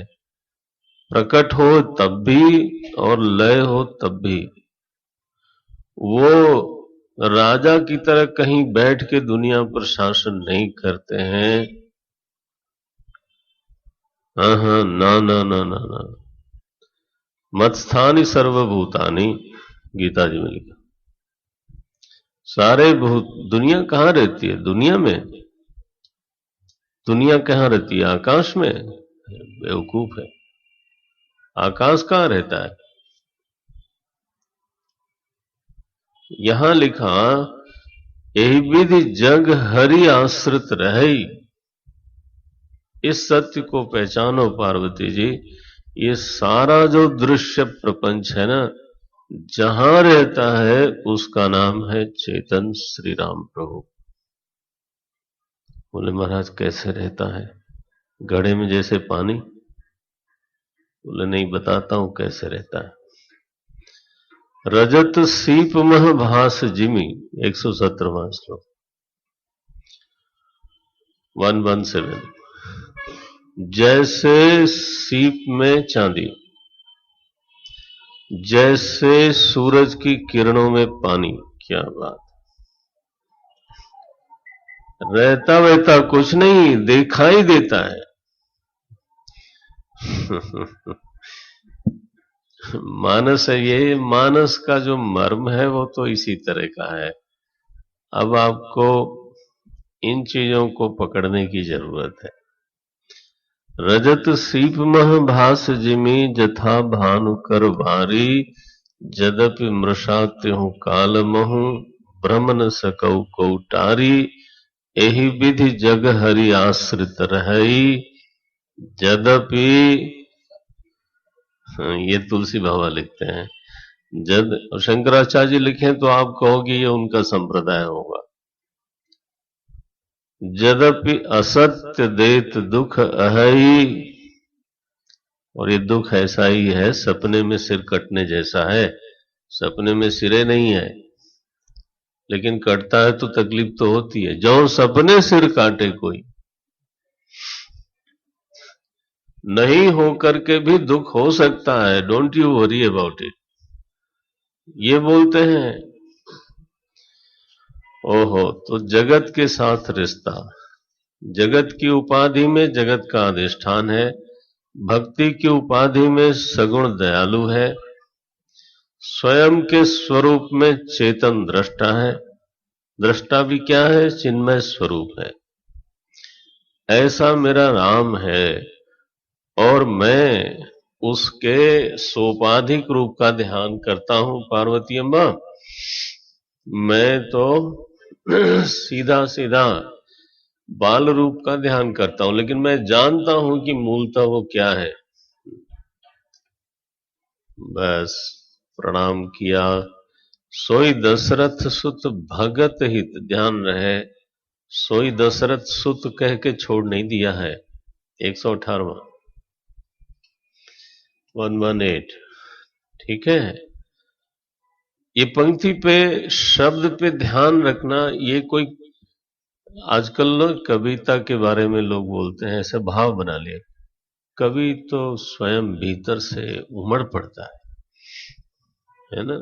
प्रकट हो तब भी और लय हो तब भी। वो राजा की तरह कहीं बैठ के दुनिया पर शासन नहीं करते हैं। हाँ हाँ, ना ना ना ना ना। मत्स्थानि सर्वभूतानि, गीता जी में लिखा। सारे भूत, दुनिया कहां रहती है? दुनिया में, दुनिया कहां रहती है? आकाश में? बेवकूफ है, आकाश कहां रहता है? यहां लिखा, यही विधि जग हरि आश्रित रहे। इस सत्य को पहचानो पार्वती जी, ये सारा जो दृश्य प्रपंच है ना, जहां रहता है उसका नाम है चेतन श्री राम प्रभु। बोले महाराज कैसे रहता है? घड़े में जैसे पानी? बोले नहीं, बताता हूं कैसे रहता है। रजत सीप मह भास जिमी, 117वां श्लोक, 117। जैसे सीप में चांदी, जैसे सूरज की किरणों में पानी। क्या बात, रहता वहता कुछ नहीं, दिखाई देता है। मानस है ये, मानस का जो मर्म है वो तो इसी तरह का है। अब आपको इन चीजों को पकड़ने की जरूरत है। रजत सीप मह भास जिमि जथा भानु कर भारी जदपि मृषा त्यों काल महु भ्रम न सकौ को टारी एहि विधि जग हरि आश्रित रहई जदपि। ये तुलसी बाबा लिखते हैं। जद शंकराचार्य जी लिखे तो आप कहोगे ये उनका संप्रदाय होगा। जदपि असत्य देत दुख अहई, और ये दुख ऐसा ही है, सपने में सिर कटने जैसा है। सपने में सिरे नहीं है, लेकिन कटता है तो तकलीफ तो होती है। जो सपने सिर काटे कोई, नहीं होकर के भी दुख हो सकता है, don't you worry about it, ये बोलते हैं। ओहो, तो जगत के साथ रिश्ता, जगत की उपाधि में जगत का अधिष्ठान है, भक्ति की उपाधि में सगुण दयालु है, स्वयं के स्वरूप में चेतन दृष्टा है, दृष्टा भी क्या है, चिन्मय स्वरूप है। ऐसा मेरा राम है और मैं उसके सोपाधिक रूप का ध्यान करता हूं। पार्वती अम्मा, मैं तो सीधा सीधा बाल रूप का ध्यान करता हूं, लेकिन मैं जानता हूं कि मूलतः वो क्या है। बस प्रणाम किया। सोई दशरथ सुत भगत हित, ध्यान रहे, सोई दशरथ सुत कह के छोड़ नहीं दिया है। 118 118, ठीक है। ये पंक्ति पे, शब्द पे ध्यान रखना। ये कोई आजकल लोग कविता के बारे में लोग बोलते हैं, ऐसे भाव बना लिए। कवि तो स्वयं भीतर से उमड़ पड़ता है ना।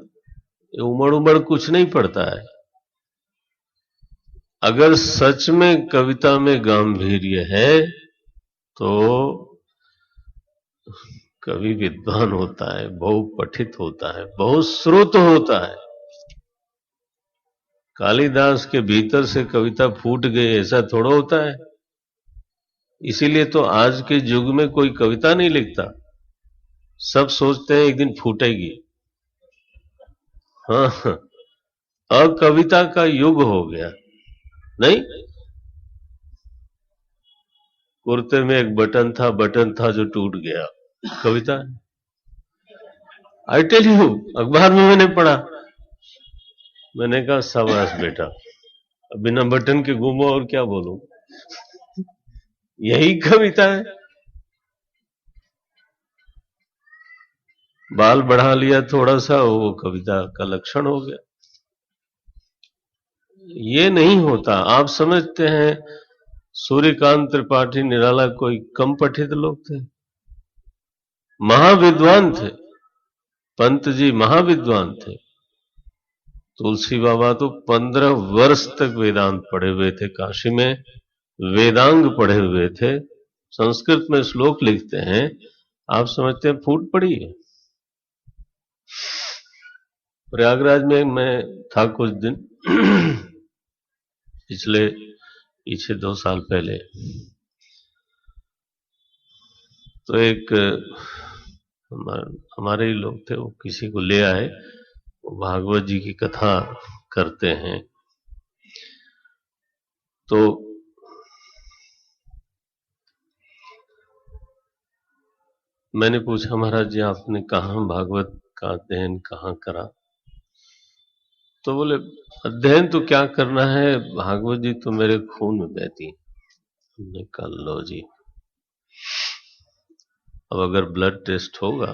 ये उमड़ उमड़ कुछ नहीं पड़ता है। अगर सच में कविता में गांभीर्य है तो कवि विद्वान होता है, बहुपठित होता है, बहुश्रुत होता है। कालिदास के भीतर से कविता फूट गई, ऐसा थोड़ा होता है। इसीलिए तो आज के युग में कोई कविता नहीं लिखता, सब सोचते हैं एक दिन फूटेगी। हाँ, अकविता का युग हो गया। नहीं, कुर्ते में एक बटन था जो टूट गया, कविता। आई टेल यू, अखबार में मैंने पढ़ा, मैंने कहा शाबाश बेटा, अब बिना बटन के घूमो, और क्या बोलूं, यही कविता है। बाल बढ़ा लिया थोड़ा सा, वो कविता का लक्षण हो गया। ये नहीं होता। आप समझते हैं सूर्यकांत त्रिपाठी निराला कोई कम पठित लोग थे? महाविद्वान थे। पंत जी महाविद्वान थे। तुलसी बाबा तो 15 वर्ष तक वेदांत पढ़े हुए थे, काशी में वेदांग पढ़े हुए थे, संस्कृत में श्लोक लिखते हैं। आप समझते हैं फूट पड़ी है? प्रयागराज में मैं था कुछ दिन पीछे 2 साल पहले। तो एक हमारे ही लोग थे, वो किसी को ले आए, वो भागवत जी की कथा करते हैं। तो मैंने पूछा, महाराज जी आपने कहाँ भागवत का अध्ययन कहाँ करा? तो बोले अध्ययन तो क्या करना है, भागवत जी तो मेरे खून में बहती। हमने कहा लो जी, अब अगर ब्लड टेस्ट होगा,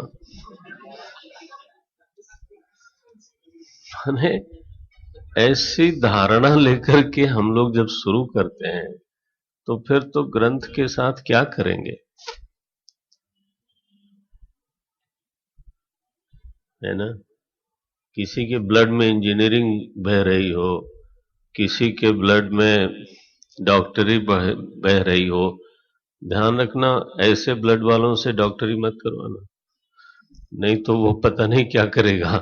ऐसी धारणा लेकर के हम लोग जब शुरू करते हैं तो फिर तो ग्रंथ के साथ क्या करेंगे, है ना। किसी के ब्लड में इंजीनियरिंग बह रही हो, किसी के ब्लड में डॉक्टरी बह रही हो, ध्यान रखना ऐसे ब्लड वालों से डॉक्टरी मत करवाना, नहीं तो वो पता नहीं क्या करेगा।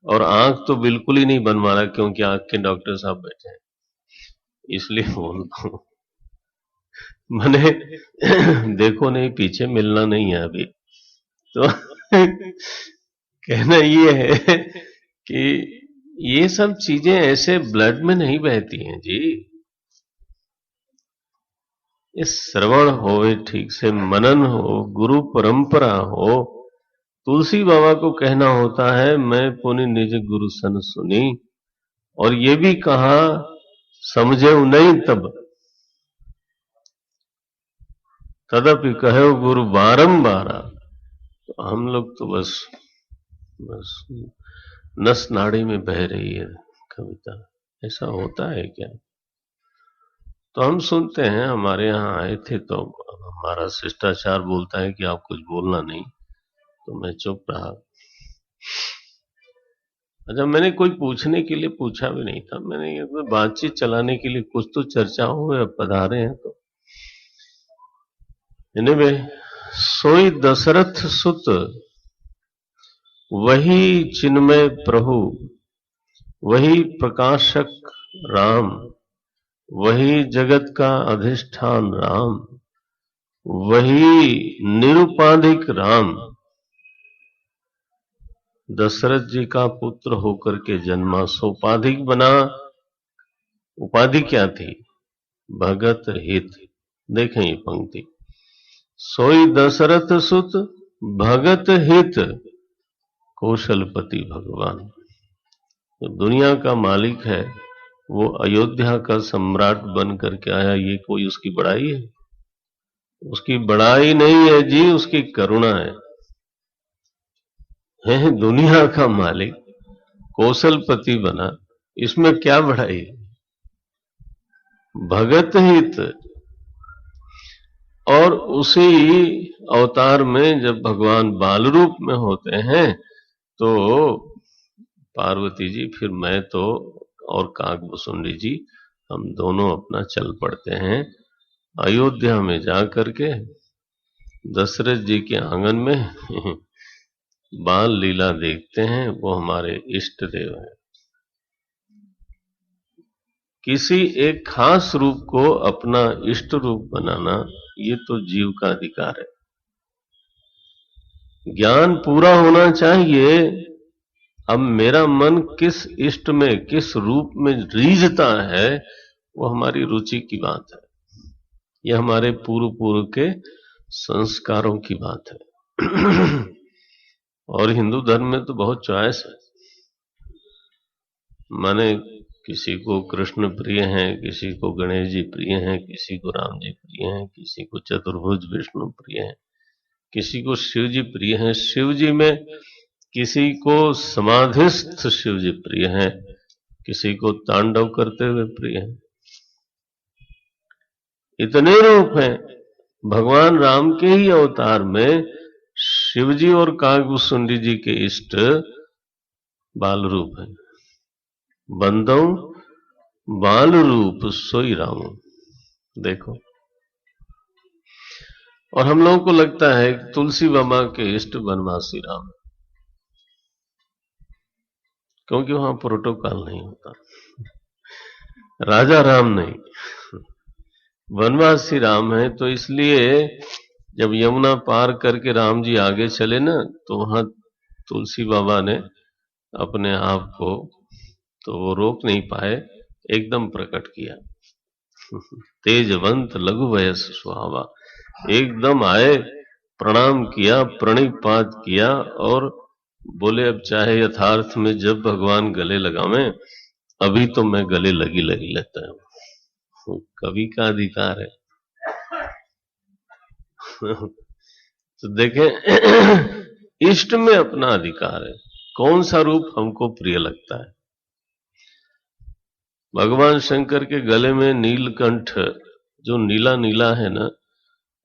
और आंख तो बिल्कुल ही नहीं बनवाना, क्योंकि आंख के डॉक्टर साहब बैठे हैं, इसलिए बोलता हूं। मैंने देखो नहीं, पीछे मिलना नहीं है अभी। तो कहना ये है कि ये सब चीजें ऐसे ब्लड में नहीं बहती हैं जी। इस श्रवण हो, ठीक से मनन हो, गुरु परंपरा हो। तुलसी बाबा को कहना होता है, मैं पुनि निज गुरु सन सुनी, और ये भी कहा समझे नहीं तब, तदपि कहो गुरु बारंबारा। तो हम लोग तो बस बस नस नाड़ी में बह रही है कविता। ऐसा होता है क्या? तो हम सुनते हैं, हमारे यहाँ आए थे तो हमारा शिष्टाचार बोलता है कि आप कुछ बोलना नहीं, तो मैं चुप रहा। अच्छा, मैंने कोई पूछने के लिए पूछा भी नहीं था, मैंने ये तो बातचीत चलाने के लिए, कुछ तो चर्चा हो, अब पधारे हैं तो। एनीवे, सोई दशरथ सुत वही चिन्मय प्रभु, वही प्रकाशक राम, वही जगत का अधिष्ठान राम, वही निरुपाधिक राम। दशरथ जी का पुत्र होकर के जन्मा, सोपाधिक बना। उपाधि क्या थी? भगत हित। देखें ये पंक्ति, सोई दशरथ सुत भगत हित, कौशलपति भगवान। तो दुनिया का मालिक है, वो अयोध्या का सम्राट बन करके आया, ये कोई उसकी बड़ाई है? उसकी बड़ाई नहीं है जी, उसकी करुणा है दुनिया का मालिक कौशलपति बना, इसमें क्या बड़ाई है? भगत हित। और उसी अवतार में जब भगवान बाल रूप में होते हैं तो पार्वती जी, फिर मैं तो और काकभूषुंडी जी, हम दोनों अपना चल पड़ते हैं अयोध्या में जा करके दशरथ जी के आंगन में बाल लीला देखते हैं। वो हमारे इष्ट देव हैं। किसी एक खास रूप को अपना इष्ट रूप बनाना, ये तो जीव का अधिकार है। ज्ञान पूरा होना चाहिए, अब मेरा मन किस इष्ट में, किस रूप में रीझता है, वो हमारी रुचि की बात है। यह हमारे पूर्व पूर्व के संस्कारों की बात है। और हिंदू धर्म में तो बहुत चॉइस है। माने किसी को कृष्ण प्रिय हैं, किसी को गणेश जी प्रिय हैं, किसी को राम जी प्रिय हैं, किसी को चतुर्भुज विष्णु प्रिय हैं, किसी को शिव जी प्रिय हैं। शिव जी में किसी को समाधिस्थ शिव जी प्रिय हैं, किसी को तांडव करते हुए प्रिय हैं। इतने रूप हैं। भगवान राम के ही अवतार में शिव जी और काकभूषुंडी जी के इष्ट बाल रूप हैं। बंदौ बाल रूप सोई राम। देखो, और हम लोगों को लगता है कि तुलसी बाबा के इष्ट वनवासी राम, क्योंकि वहां प्रोटोकॉल नहीं होता। राजा राम नहीं, वनवासी राम है। तो इसलिए जब यमुना पार करके राम जी आगे चले ना, तो वहां तुलसी बाबा ने अपने आप को, तो वो रोक नहीं पाए, एकदम प्रकट किया। तेजवंत लघु वयस सुहावा, एकदम आए, प्रणाम किया, प्रणिपात किया, और बोले अब चाहे यथार्थ में जब भगवान गले लगावें, अभी तो मैं गले लगी लगी लेता हूं। कवि का अधिकार है। तो देखें, इष्ट में अपना अधिकार है, कौन सा रूप हमको प्रिय लगता है। भगवान शंकर के गले में नीलकंठ, जो नीला नीला है ना,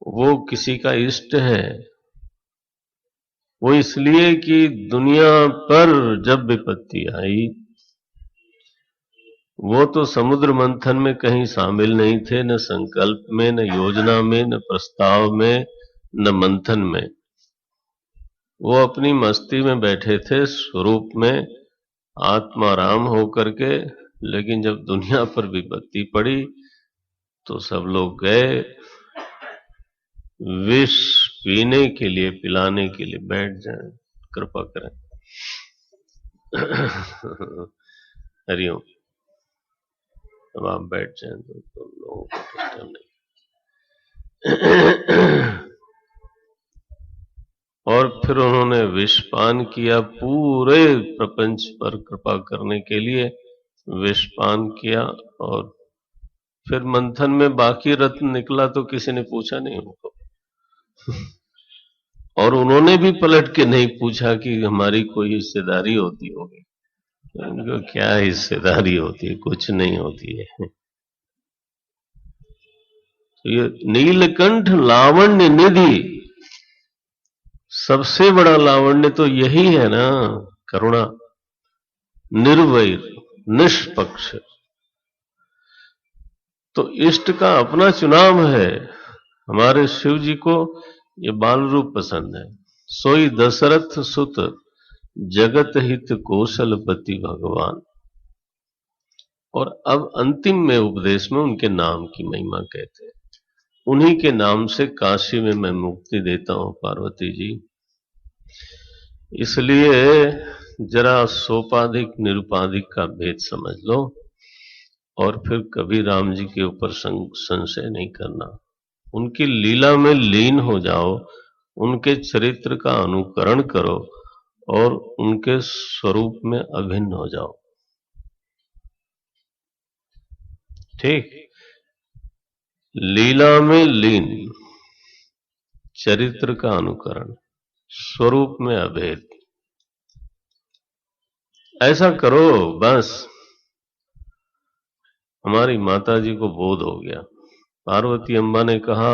वो किसी का इष्ट है। वो इसलिए कि दुनिया पर जब विपत्ति आई, वो तो समुद्र मंथन में कहीं शामिल नहीं थे, न संकल्प में, न योजना में, न प्रस्ताव में, न मंथन में। वो अपनी मस्ती में बैठे थे, स्वरूप में आत्माराम होकर के। लेकिन जब दुनिया पर विपत्ति पड़ी तो सब लोग गए, विष पीने के लिए, पिलाने के लिए बैठ जाएं, कृपा करें। हरिओम। अब आप बैठ जाएं तो तुम लोगों को डिस्टर्ब नहीं। और फिर उन्होंने विषपान किया, पूरे प्रपंच पर कृपा करने के लिए विषपान किया। और फिर मंथन में बाकी रत्न निकला तो किसी ने पूछा नहीं उनको, और उन्होंने भी पलट के नहीं पूछा कि हमारी कोई हिस्सेदारी होती होगी। उनको क्या हिस्सेदारी होती है, कुछ नहीं होती है। तो ये नीलकंठ लावण्य निधि, सबसे बड़ा लावण्य तो यही है ना, करुणा, निर्वैर, निष्पक्ष। तो इष्ट का अपना चुनाव है। हमारे शिव जी को ये बाल रूप पसंद है। सोई दशरथ सुत जगत हित कौशलपति भगवान। और अब अंतिम में उपदेश में उनके नाम की महिमा कहते हैं। उन्हीं के नाम से काशी में मैं मुक्ति देता हूं पार्वती जी। इसलिए जरा सोपाधिक निरुपाधिक का भेद समझ लो, और फिर कभी राम जी के ऊपर संशय नहीं करना। उनकी लीला में लीन हो जाओ, उनके चरित्र का अनुकरण करो और उनके स्वरूप में अभिन्न हो जाओ। ठीक, लीला में लीन, चरित्र का अनुकरण, स्वरूप में अभेद, ऐसा करो बस। हमारी माता जी को बोध हो गया। पार्वती अम्बा ने कहा,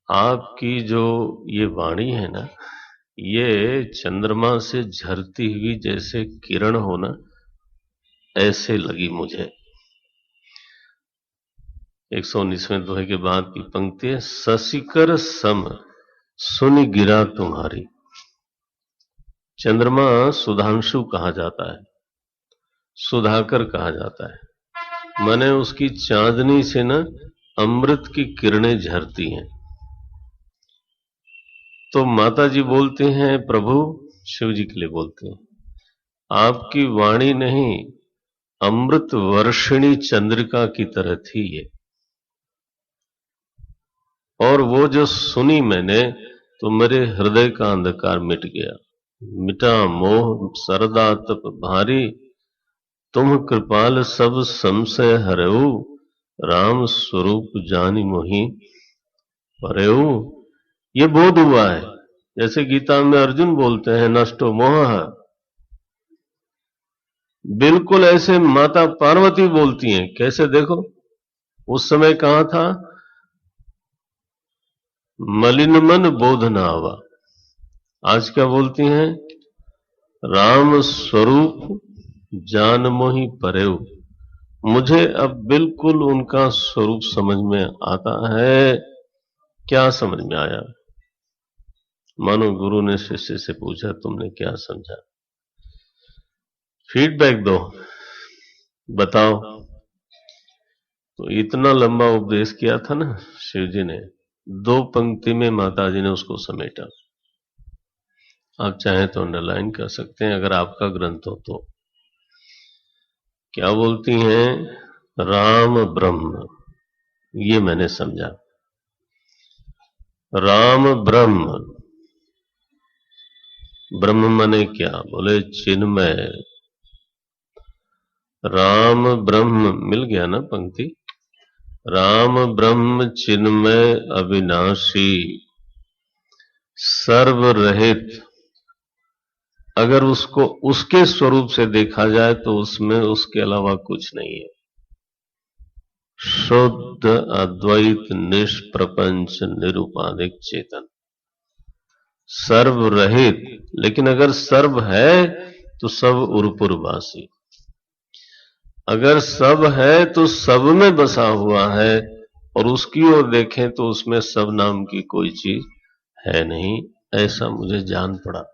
आपकी जो ये वाणी है ना, ये चंद्रमा से झरती हुई जैसे किरण हो ना, ऐसे लगी मुझे। 119वें दोहे के बाद की पंक्ति है, शशिकर सम सुन गिरा तुम्हारी। चंद्रमा सुधांशु कहा जाता है, सुधाकर कहा जाता है, माने उसकी चांदनी से ना अमृत की किरणें झरती हैं। तो माता जी बोलते हैं, प्रभु शिव जी के लिए बोलते हैं, आपकी वाणी नहीं, अमृत वर्षिणी चंद्रिका की तरह थी ये। और वो जो सुनी मैंने तो मेरे हृदय का अंधकार मिट गया। मिटा मोह सरदा तप भारी, तुम कृपाल सब संशय हरऊ, राम स्वरूप जानी मोहि परऊ। ये बोध हुआ है, जैसे गीता में अर्जुन बोलते हैं, नष्टो मोह। बिल्कुल ऐसे माता पार्वती बोलती हैं। कैसे देखो, उस समय कहां था, मलिन मन बोध न आवा। आज क्या बोलती हैं, राम स्वरूप जान मोहि परेऊ। मुझे अब बिल्कुल उनका स्वरूप समझ में आता है। क्या समझ में आया? मानो गुरु ने शिष्य से पूछा, तुमने क्या समझा? फीडबैक दो, बताओ। तो इतना लंबा उपदेश किया था ना शिव जी ने, 2 पंक्ति में माता जी ने उसको समेटा। आप चाहें तो अंडरलाइन कर सकते हैं अगर आपका ग्रंथ हो तो। क्या बोलती हैं, राम ब्रह्म, ये मैंने समझा। राम ब्रह्म, ब्रह्म माने क्या? बोले चिन्मय। राम ब्रह्म, मिल गया ना पंक्ति। राम ब्रह्म चिन्मय अविनाशी सर्वरहित। अगर उसको उसके स्वरूप से देखा जाए तो उसमें उसके अलावा कुछ नहीं है। शुद्ध अद्वैत निष्प्रपंच निरुपाधिक चेतन, सर्वरहित। लेकिन अगर सर्व है तो सब उर्पुरवासी। अगर सब है तो सब में बसा हुआ है, और उसकी ओर देखें तो उसमें सब नाम की कोई चीज है नहीं। ऐसा मुझे जान पड़ा।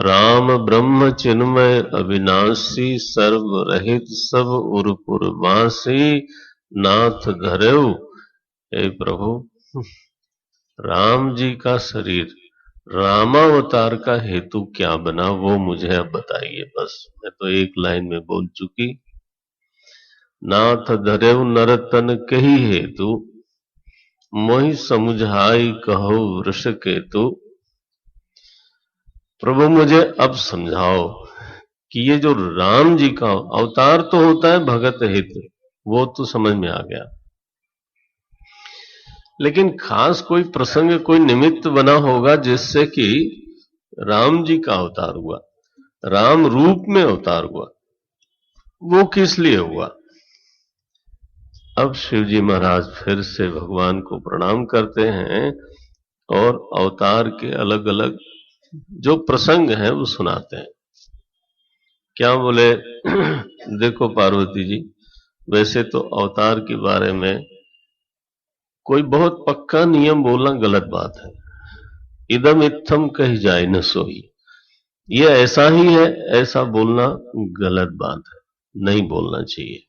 राम ब्रह्म चिन्मय अविनाशी सर्व रहित सब उर्पुरवासी नाथ धरेऊ हे प्रभु, राम जी का शरीर रामावतार का हेतु क्या बना, वो मुझे अब बताइए। बस मैं तो एक लाइन में बोल चुकी। नाथ धरेव नर तन कही हेतु, मोहि समुझाई कहो वृष केतु। प्रभु मुझे अब समझाओ कि ये जो राम जी का अवतार तो होता है भगत हित, वो तो समझ में आ गया, लेकिन खास कोई प्रसंग, कोई निमित्त बना होगा जिससे कि राम जी का अवतार हुआ, राम रूप में अवतार हुआ, वो किस लिए हुआ। अब शिवजी महाराज फिर से भगवान को प्रणाम करते हैं और अवतार के अलग अलग जो प्रसंग हैं वो सुनाते हैं। क्या बोले, देखो पार्वती जी, वैसे तो अवतार के बारे में कोई बहुत पक्का नियम बोलना गलत बात है। इदम इत्थम कही जाए न सोई, ये ऐसा ही है, ऐसा बोलना गलत बात है, नहीं बोलना चाहिए।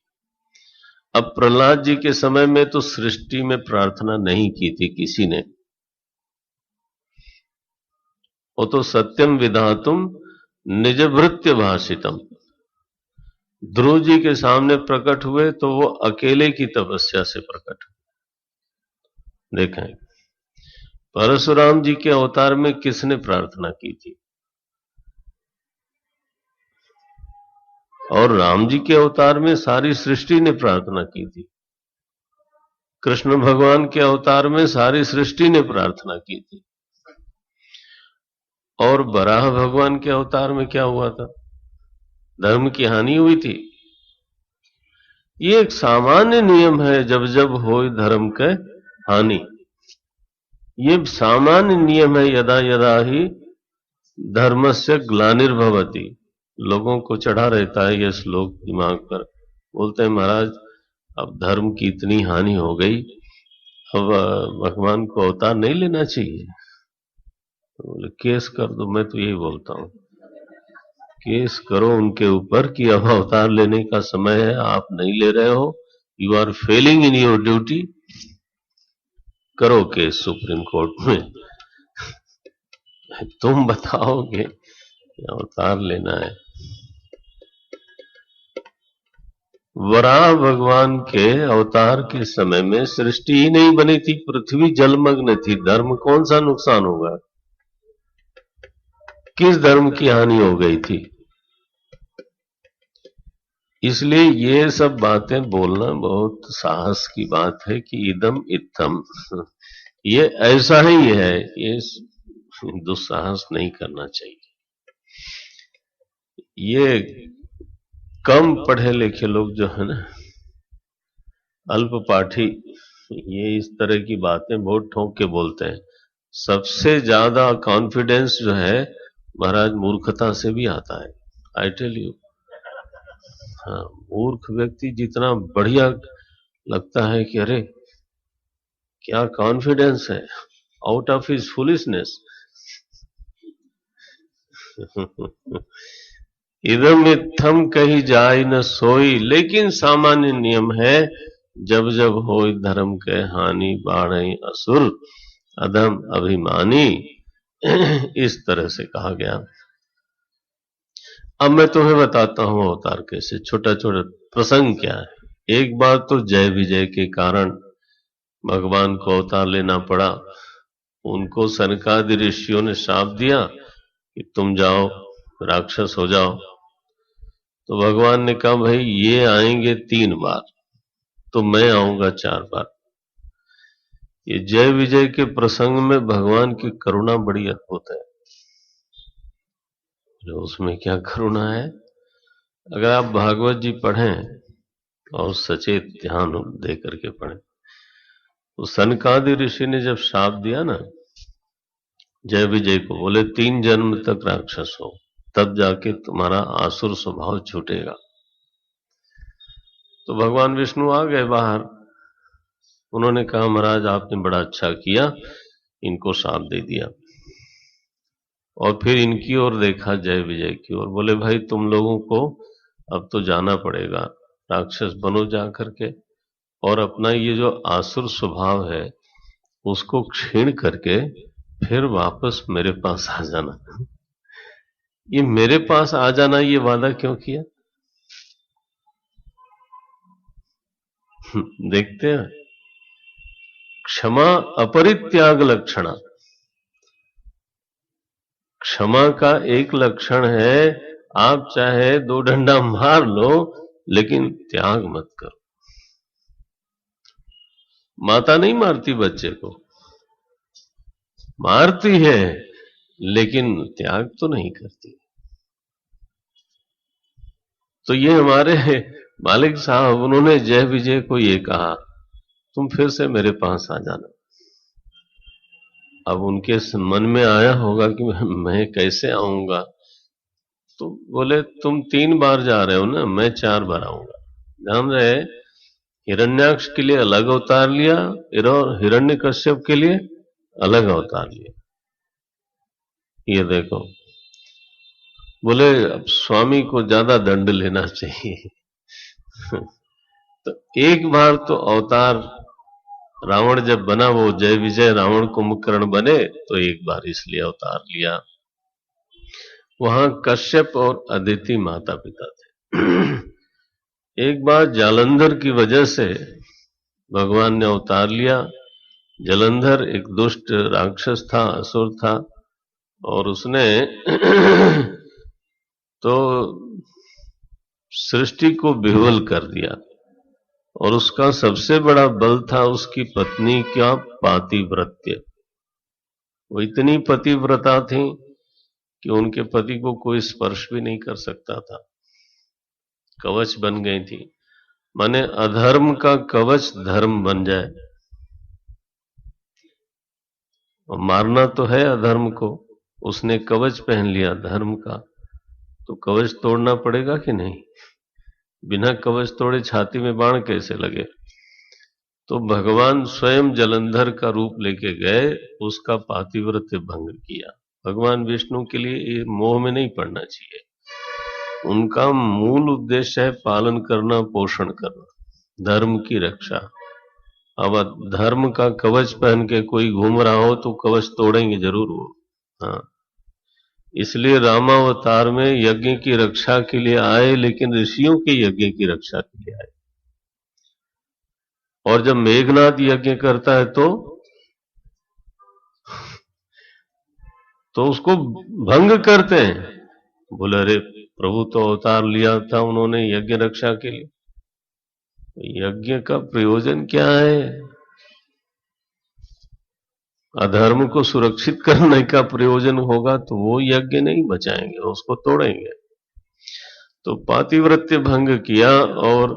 अब प्रहलाद जी के समय में तो सृष्टि में प्रार्थना नहीं की थी किसी ने, वो तो सत्यम विधातुम निज भृत्य भाषितम, ध्रुव जी के सामने प्रकट हुए तो वो अकेले की तपस्या से प्रकट हुए। देखें, परशुराम जी के अवतार में किसने प्रार्थना की थी, और राम जी के अवतार में सारी सृष्टि ने प्रार्थना की थी। कृष्ण भगवान के अवतार में सारी सृष्टि ने प्रार्थना की थी। और वराह भगवान के अवतार में क्या हुआ था, धर्म की हानि हुई थी। ये एक सामान्य नियम है, जब जब हो धर्म के हानि, ये सामान्य नियम है। यदा यदा ही धर्मस्य ग्लानिर्भवति, लोगों को चढ़ा रहता है ये श्लोक दिमाग पर। बोलते हैं महाराज अब धर्म की इतनी हानि हो गई, अब भगवान को अवतार नहीं लेना चाहिए। तो बोले केस कर दो, मैं तो यही बोलता हूं, केस करो उनके ऊपर कि अब अवतार लेने का समय है, आप नहीं ले रहे हो, you are failing in your duty, करो केस सुप्रीम कोर्ट में। तुम बताओगे अवतार लेना है। वराह भगवान के अवतार के समय में सृष्टि ही नहीं बनी थी, पृथ्वी जलमग्न थी, धर्म कौन सा नुकसान होगा, किस धर्म की हानि हो गई थी। इसलिए ये सब बातें बोलना बहुत साहस की बात है कि इदम इत्थम, ये ऐसा ही है, ये दुस्साहस नहीं करना चाहिए। ये कम पढ़े लिखे लोग जो है ना, अल्प पाठी, ये इस तरह की बातें बहुत ठोक के बोलते हैं। सबसे ज्यादा कॉन्फिडेंस जो है महाराज मूर्खता से भी आता है, आई टेल यू। हाँ, मूर्ख व्यक्ति जितना बढ़िया लगता है कि अरे क्या कॉन्फिडेंस है, आउट ऑफ हिज फुलिशनेस। इदम इत्थम कही जाय न सोई, लेकिन सामान्य नियम है, जब जब हो धर्म के हानि बाढ़ई असुर अधम अभिमानी, इस तरह से कहा गया। अब मैं तुम्हें बताता हूं अवतार कैसे, छोटा छोटा प्रसंग क्या है। एक बार तो जय विजय के कारण भगवान को अवतार लेना पड़ा। उनको सनकादि ऋषियों ने शाप दिया कि तुम जाओ राक्षस हो जाओ। तो भगवान ने कहा भाई ये आएंगे 3 बार, तो मैं आऊंगा 4 बार। ये जय विजय के प्रसंग में भगवान की करुणा बड़ी अद्भुत है। जो उसमें क्या करुणा है, अगर आप भागवत जी पढ़ें और सचेत ध्यान दे करके पढ़ें, तो सनकादि ऋषि ने जब शाप दिया ना जय विजय को, बोले 3 जन्म तक राक्षस हो, तब जाके तुम्हारा आसुर स्वभाव छूटेगा। तो भगवान विष्णु आ गए बाहर, उन्होंने कहा महाराज आपने बड़ा अच्छा किया, इनको शाप दे दिया। और फिर इनकी ओर देखा, जय विजय की ओर, बोले भाई तुम लोगों को अब तो जाना पड़ेगा, राक्षस बनो जा करके। और अपना ये जो आसुर स्वभाव है उसको क्षीण करके फिर वापस मेरे पास आ जाना। ये मेरे पास आ जाना ये वादा क्यों किया? देखते हैं, क्षमा अपरित्याग लक्षणा। क्षमा का एक लक्षण है, आप चाहे 2 डंडा मार लो लेकिन त्याग मत करो। माता नहीं मारती बच्चे को, मारती है लेकिन त्याग तो नहीं करती। तो ये हमारे मालिक साहब, उन्होंने जय विजय को ये कहा, तुम फिर से मेरे पास आ जाना। अब उनके मन में आया होगा कि मैं कैसे आऊंगा, तो बोले तुम 3 बार जा रहे हो ना, मैं 4 बार आऊंगा। ध्यान रहे, हिरण्याक्ष के लिए अलग अवतार लिया और हिरण्यकश्यप के लिए अलग अवतार लिया। ये देखो, बोले अब स्वामी को ज्यादा दंड लेना चाहिए। तो एक बार तो अवतार रावण जब बना, वो जय विजय रावण कुंभकर्ण बने, तो एक बार इसलिए अवतार लिया। वहां कश्यप और अदिति माता पिता थे। एक बार जालंधर की वजह से भगवान ने अवतार लिया। जलंधर एक दुष्ट राक्षस था, असुर था, और उसने तो सृष्टि को विह्वल कर दिया। और उसका सबसे बड़ा बल था उसकी पत्नी का पातिव्रत्य। वो इतनी पतिव्रता थी कि उनके पति को कोई स्पर्श भी नहीं कर सकता था, कवच बन गई थी। माने अधर्म का कवच धर्म बन जाए। और मारना तो है अधर्म को, उसने कवच पहन लिया धर्म का, तो कवच तोड़ना पड़ेगा कि नहीं? बिना कवच तोड़े छाती में बाण कैसे लगे? तो भगवान स्वयं जलंधर का रूप लेके गए, उसका पातिव्रत्य भंग किया। भगवान विष्णु के लिए ये मोह में नहीं पड़ना चाहिए। उनका मूल उद्देश्य है पालन करना, पोषण करना, धर्म की रक्षा। अब धर्म का कवच पहन के कोई घूम रहा हो तो कवच तोड़ेंगे जरूर वो। हाँ, इसलिए रामावतार में यज्ञ की रक्षा के लिए आए, लेकिन ऋषियों के यज्ञ की रक्षा के लिए आए। और जब मेघनाद यज्ञ करता है तो उसको भंग करते हैं। बोले अरे प्रभु तो अवतार लिया था उन्होंने यज्ञ रक्षा के लिए, यज्ञ का प्रयोजन क्या है? अधर्म को सुरक्षित करने का प्रयोजन होगा तो वो यज्ञ नहीं बचाएंगे, उसको तोड़ेंगे। तो पातिव्रत्य भंग किया। और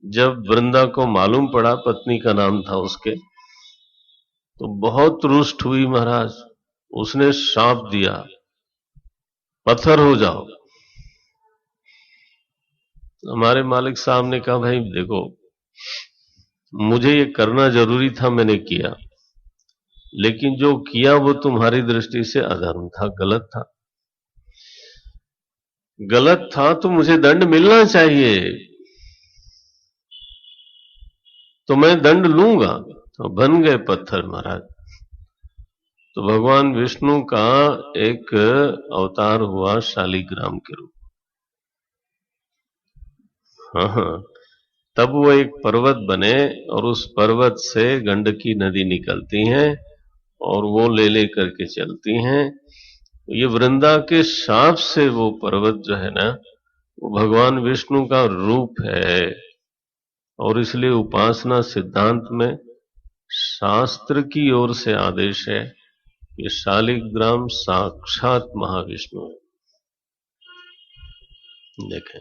जब वृंदा को मालूम पड़ा, पत्नी का नाम था उसके, तो बहुत रुष्ट हुई महाराज। उसने शाप दिया, पत्थर हो जाओ। हमारे मालिक साहब ने कहा भाई देखो, मुझे ये करना जरूरी था, मैंने किया, लेकिन जो किया वो तुम्हारी दृष्टि से अधर्म था, गलत था। गलत था तो मुझे दंड मिलना चाहिए, तो मैं दंड लूंगा। तो बन गए पत्थर महाराज। तो भगवान विष्णु का एक अवतार हुआ शालिग्राम के रूप। हाँ, तब वो एक पर्वत बने और उस पर्वत से गंडकी नदी निकलती हैं और वो ले ले करके चलती हैं। ये वृंदा के शाप से वो पर्वत जो है ना, वो भगवान विष्णु का रूप है। और इसलिए उपासना सिद्धांत में शास्त्र की ओर से आदेश है कि शालिग्राम साक्षात महाविष्णु है। देखें,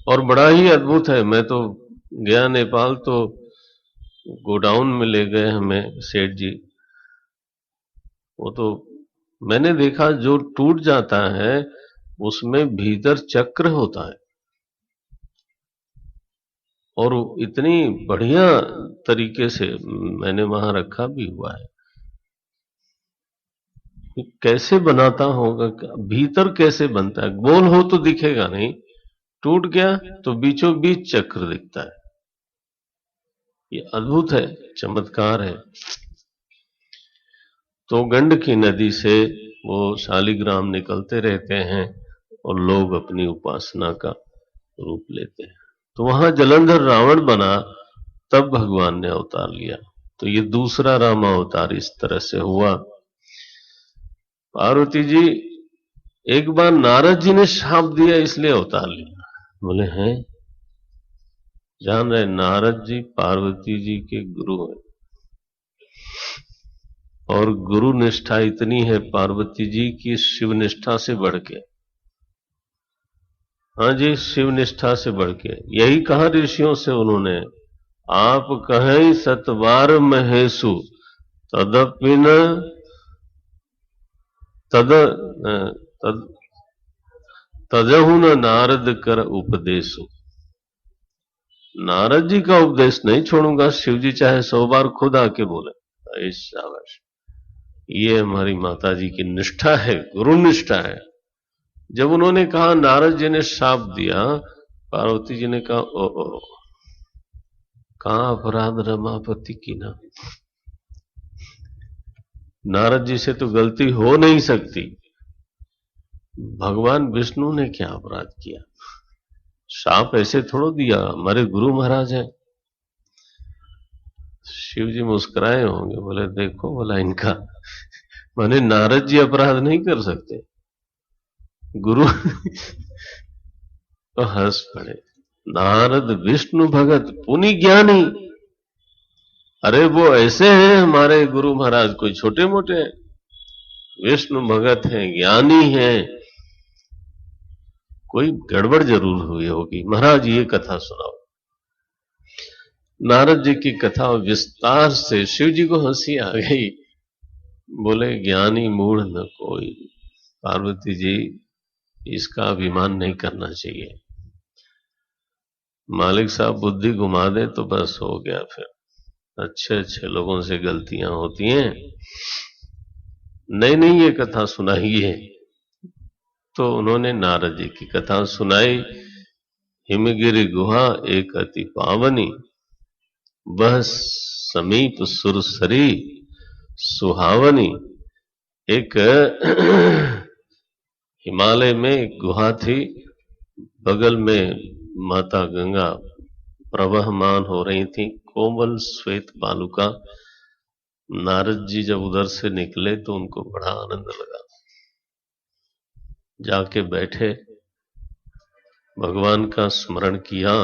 और बड़ा ही अद्भुत है। मैं तो गया नेपाल, तो गोडाउन में ले गए हमें सेठ जी। वो तो मैंने देखा जो टूट जाता है उसमें भीतर चक्र होता है, और इतनी बढ़िया तरीके से मैंने वहां रखा भी हुआ है। कैसे बनाता होगा, भीतर कैसे बनता है? गोल हो तो दिखेगा नहीं, टूट गया तो बीचों बीच चक्र दिखता है। ये अद्भुत है, चमत्कार है। तो गंडकी नदी से वो शालिग्राम निकलते रहते हैं और लोग अपनी उपासना का रूप लेते हैं। तो वहां जलंधर रावण बना, तब भगवान ने अवतार लिया। तो ये दूसरा राम अवतार इस तरह से हुआ। पार्वती जी, एक बार नारद जी ने शाप दिया इसलिए अवतार लिया। बोले हैं, जान रहे नारद जी पार्वती जी के गुरु हैं, और गुरु निष्ठा इतनी है पार्वती जी की शिव निष्ठा से बढ़ के। हाँ जी, शिव निष्ठा से बढ़ के। यही कहा ऋषियों से उन्होंने, आप कहें सतवार महेशु तदपिन तद तद तजहु न नारद कर उपदेशु। नारद जी का उपदेश नहीं छोड़ूंगा, शिव जी चाहे 100 बार खुद आके बोले। शाबाश, ये हमारी माता जी की निष्ठा है, गुरु निष्ठा है। जब उन्होंने कहा, नारद जी ने शाप दिया, पार्वती जी ने कहा, ओ कहां अपराध रमापति की ना, नारद जी से तो गलती हो नहीं सकती। भगवान विष्णु ने क्या अपराध किया? शाप ऐसे थोड़ो दिया, हमारे गुरु महाराज हैं। शिव जी मुस्कुराए होंगे, बोले देखो बोला इनका, माने नारद जी अपराध नहीं कर सकते, गुरु तो हंस पड़े। नारद विष्णु भगत पुनि ज्ञानी, अरे वो ऐसे हैं हमारे गुरु महाराज, कोई छोटे मोटे हैं? विष्णु भगत हैं, ज्ञानी हैं, कोई गड़बड़ जरूर हुई होगी। महाराज ये कथा सुनाओ। नारद जी की कथा विस्तार से, शिव जी को हंसी आ गई। बोले ज्ञानी मूढ़ न कोई, पार्वती जी इसका अभिमान नहीं करना चाहिए। मालिक साहब बुद्धि घुमा दे तो बस हो गया, फिर अच्छे अच्छे लोगों से गलतियां होती हैं। नहीं नहीं, ये कथा सुनाइए। तो उन्होंने नारद जी की कथा सुनाई। हिमगिरि गुहा एक अति पावनी, वह समीप सुरसरी सुहावनी। एक हिमालय में एक गुहा थी, बगल में माता गंगा प्रवहमान हो रही थी, कोमल श्वेत बालुका। नारद जी जब उधर से निकले तो उनको बड़ा आनंद लगा, जाके बैठे, भगवान का स्मरण किया।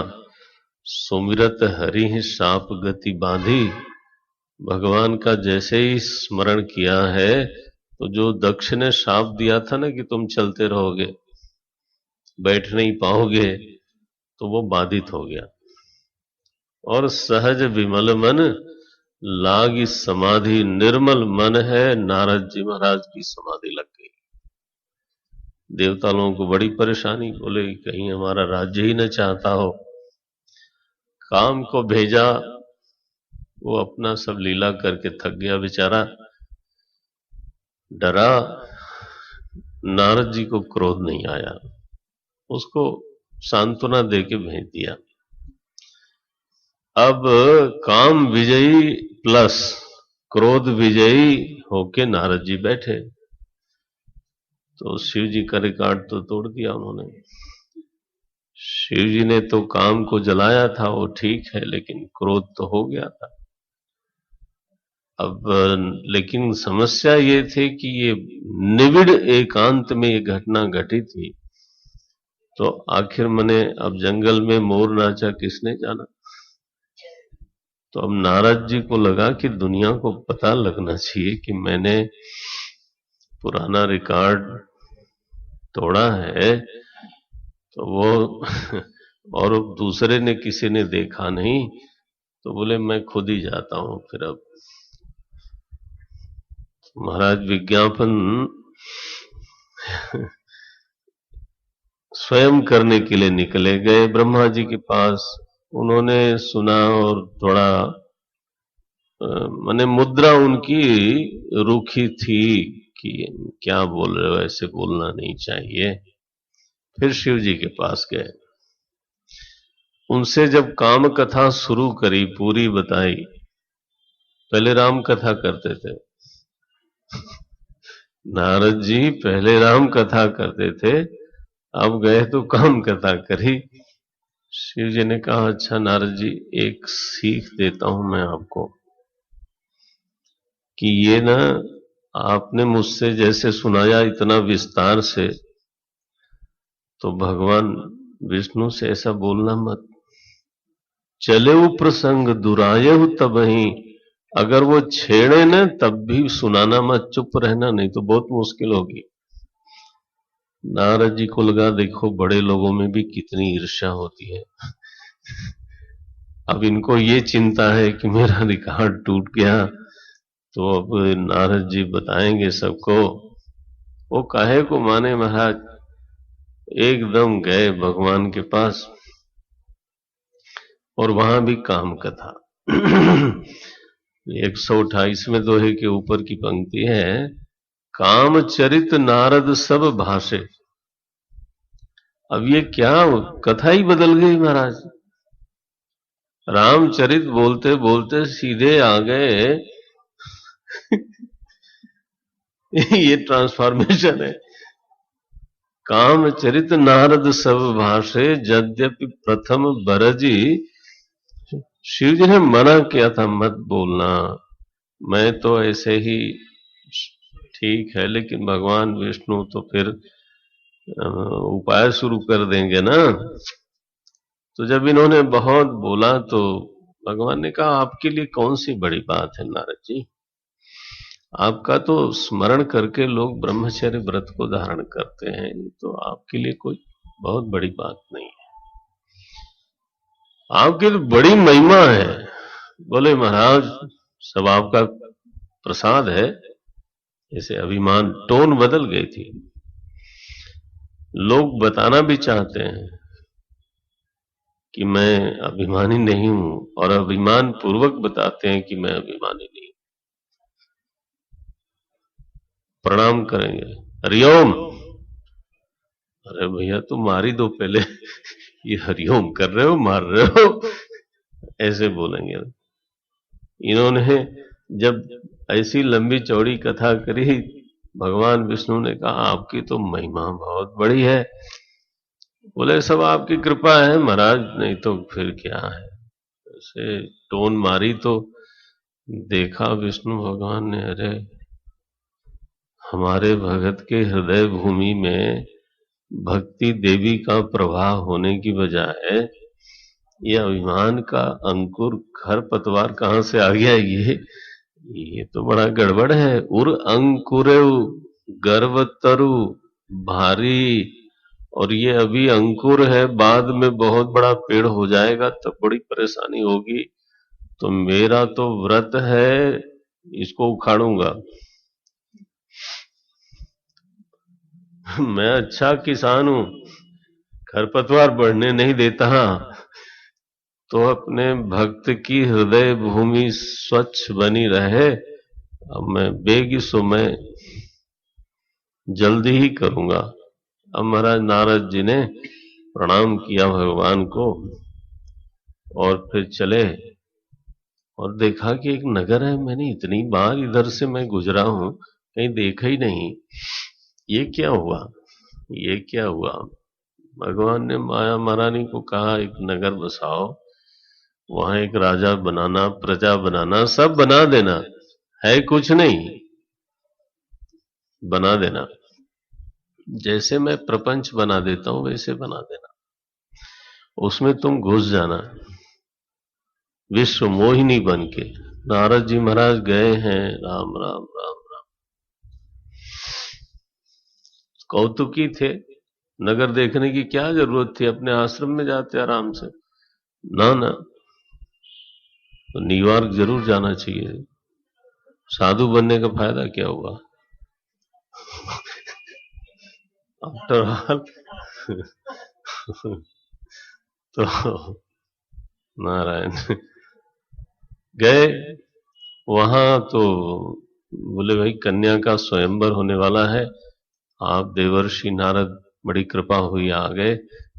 सुमिरत हरि शाप गति बांधी। भगवान का जैसे ही स्मरण किया है, तो जो दक्ष ने शाप दिया था ना कि तुम चलते रहोगे, बैठ नहीं पाओगे, तो वो बाधित हो गया। और सहज विमल मन लागी समाधि, निर्मल मन है। नारद जी महाराज की समाधि लग गई। देवता लोगों को बड़ी परेशानी, बोले कहीं हमारा राज्य ही न चाहता हो। काम को भेजा, वो अपना सब लीला करके थक गया बेचारा, डरा। नारद जी को क्रोध नहीं आया, उसको सांत्वना देके भेज दिया। अब काम विजयी प्लस क्रोध विजयी होके नारद जी बैठे। तो शिव जी का रिकॉर्ड तो तोड़ दिया उन्होंने। शिव जी ने तो काम को जलाया था, वो ठीक है, लेकिन क्रोध तो हो गया था। अब लेकिन समस्या ये थी कि ये निविड़ एकांत में ये घटना घटी थी। तो आखिर मने अब जंगल में मोर नाचा किसने जाना। तो अब नारद जी को लगा कि दुनिया को पता लगना चाहिए कि मैंने पुराना रिकॉर्ड तोड़ा है। तो वो और दूसरे ने, किसी ने देखा नहीं, तो बोले मैं खुद ही जाता हूं। फिर अब महाराज विज्ञापन स्वयं करने के लिए निकले, गए ब्रह्मा जी के पास। उन्होंने सुना और थोड़ा माने मुद्रा उनकी रूखी थी कि क्या बोल रहे हो, ऐसे बोलना नहीं चाहिए। फिर शिव जी के पास गए। उनसे जब काम कथा शुरू करी, पूरी बताई, पहले राम कथा करते थे। नारद जी पहले राम कथा करते थे, अब गए तो काम कथा करी। शिव जी ने कहा, अच्छा नारद जी, एक सीख देता हूं मैं आपको कि ये ना, आपने मुझसे जैसे सुनाया इतना विस्तार से, तो भगवान विष्णु से ऐसा बोलना मत। चले वो प्रसंग दुरायहु तबहि, अगर वो छेड़े न तब भी सुनाना मत, चुप रहना, नहीं तो बहुत मुश्किल होगी। नारद जी को लगा, देखो बड़े लोगों में भी कितनी ईर्ष्या होती है। अब इनको ये चिंता है कि मेरा रिकॉर्ड टूट गया, तो अब नारद जी बताएंगे सबको। वो काहे को माने महाराज, एकदम गए भगवान के पास, और वहां भी काम कथा। 128वें दोहे के ऊपर की पंक्ति है, कामचरित नारद सब भाषे। अब ये क्या कथा ही बदल गई महाराज। रामचरित बोलते बोलते सीधे आ गए ये ट्रांसफॉर्मेशन है। कामचरित नारद सब भाषे, यद्यपि प्रथम बरजी। शिव जी ने मना किया था, मत बोलना, मैं तो ऐसे ही ठीक है, लेकिन भगवान विष्णु तो फिर उपाय शुरू कर देंगे ना। तो जब इन्होंने बहुत बोला तो भगवान ने कहा, आपके लिए कौन सी बड़ी बात है नारद जी, आपका तो स्मरण करके लोग ब्रह्मचर्य व्रत को धारण करते हैं, तो आपके लिए कोई बहुत बड़ी बात नहीं है, आपकी तो बड़ी महिमा है। बोले महाराज, सब आपका प्रसाद है। ऐसे अभिमान, टोन बदल गई थी। लोग बताना भी चाहते हैं कि मैं अभिमानी नहीं हूं, और अभिमान पूर्वक बताते हैं कि मैं अभिमानी नहीं। प्रणाम करेंगे, हरिओम। अरे भैया तुम मार ही दो पहले, ये हरिओम कर रहे हो, मार रहे हो, ऐसे बोलेंगे। इन्होंने जब ऐसी लंबी चौड़ी कथा करी, भगवान विष्णु ने कहा, आपकी तो महिमा बहुत बड़ी है। बोले, सब आपकी कृपा है महाराज, नहीं तो फिर क्या है। ऐसे टोन मारी तो देखा विष्णु भगवान ने, अरे हमारे भगत के हृदय भूमि में भक्ति देवी का प्रवाह होने की बजाय ये अभिमान का अंकुर खरपतवार कहां से आ गया। ये तो बड़ा गड़बड़ है। उर अंकुरेव गर्व तरु भारी, और ये अभी अंकुर है, बाद में बहुत बड़ा पेड़ हो जाएगा, तब बड़ी परेशानी होगी। तो मेरा तो व्रत है, इसको उखाड़ूंगा। मैं अच्छा किसान हूं, खरपतवार बढ़ने नहीं देता। तो अपने भक्त की हृदय भूमि स्वच्छ बनी रहे। अब मैं बेगिसो मैं जल्दी ही करूंगा। अब महाराज नारद जी ने प्रणाम किया भगवान को, और फिर चले, और देखा कि एक नगर है, मैंने इतनी बार इधर से मैं गुजरा हूं, कहीं देखा ही नहीं, ये क्या हुआ, ये क्या हुआ। भगवान ने माया महारानी को कहा, एक नगर बसाओ, वहां एक राजा बनाना, प्रजा बनाना, सब बना देना, है कुछ नहीं, बना देना। जैसे मैं प्रपंच बना देता हूं वैसे बना देना, उसमें तुम घुस जाना विश्व मोहिनी बन के। नारद जी महाराज गए हैं, राम राम राम राम, कौतुकी थे। नगर देखने की क्या जरूरत थी, अपने आश्रम में जाते आराम से। ना ना, तो न्यूयॉर्क जरूर जाना चाहिए। साधु बनने का फायदा क्या हुआ, आफ्टर ऑल। तो नारायण गए वहां, तो बोले भाई कन्या का स्वयंवर होने वाला है, आप देवर्षि नारद, बड़ी कृपा हुई आ गए।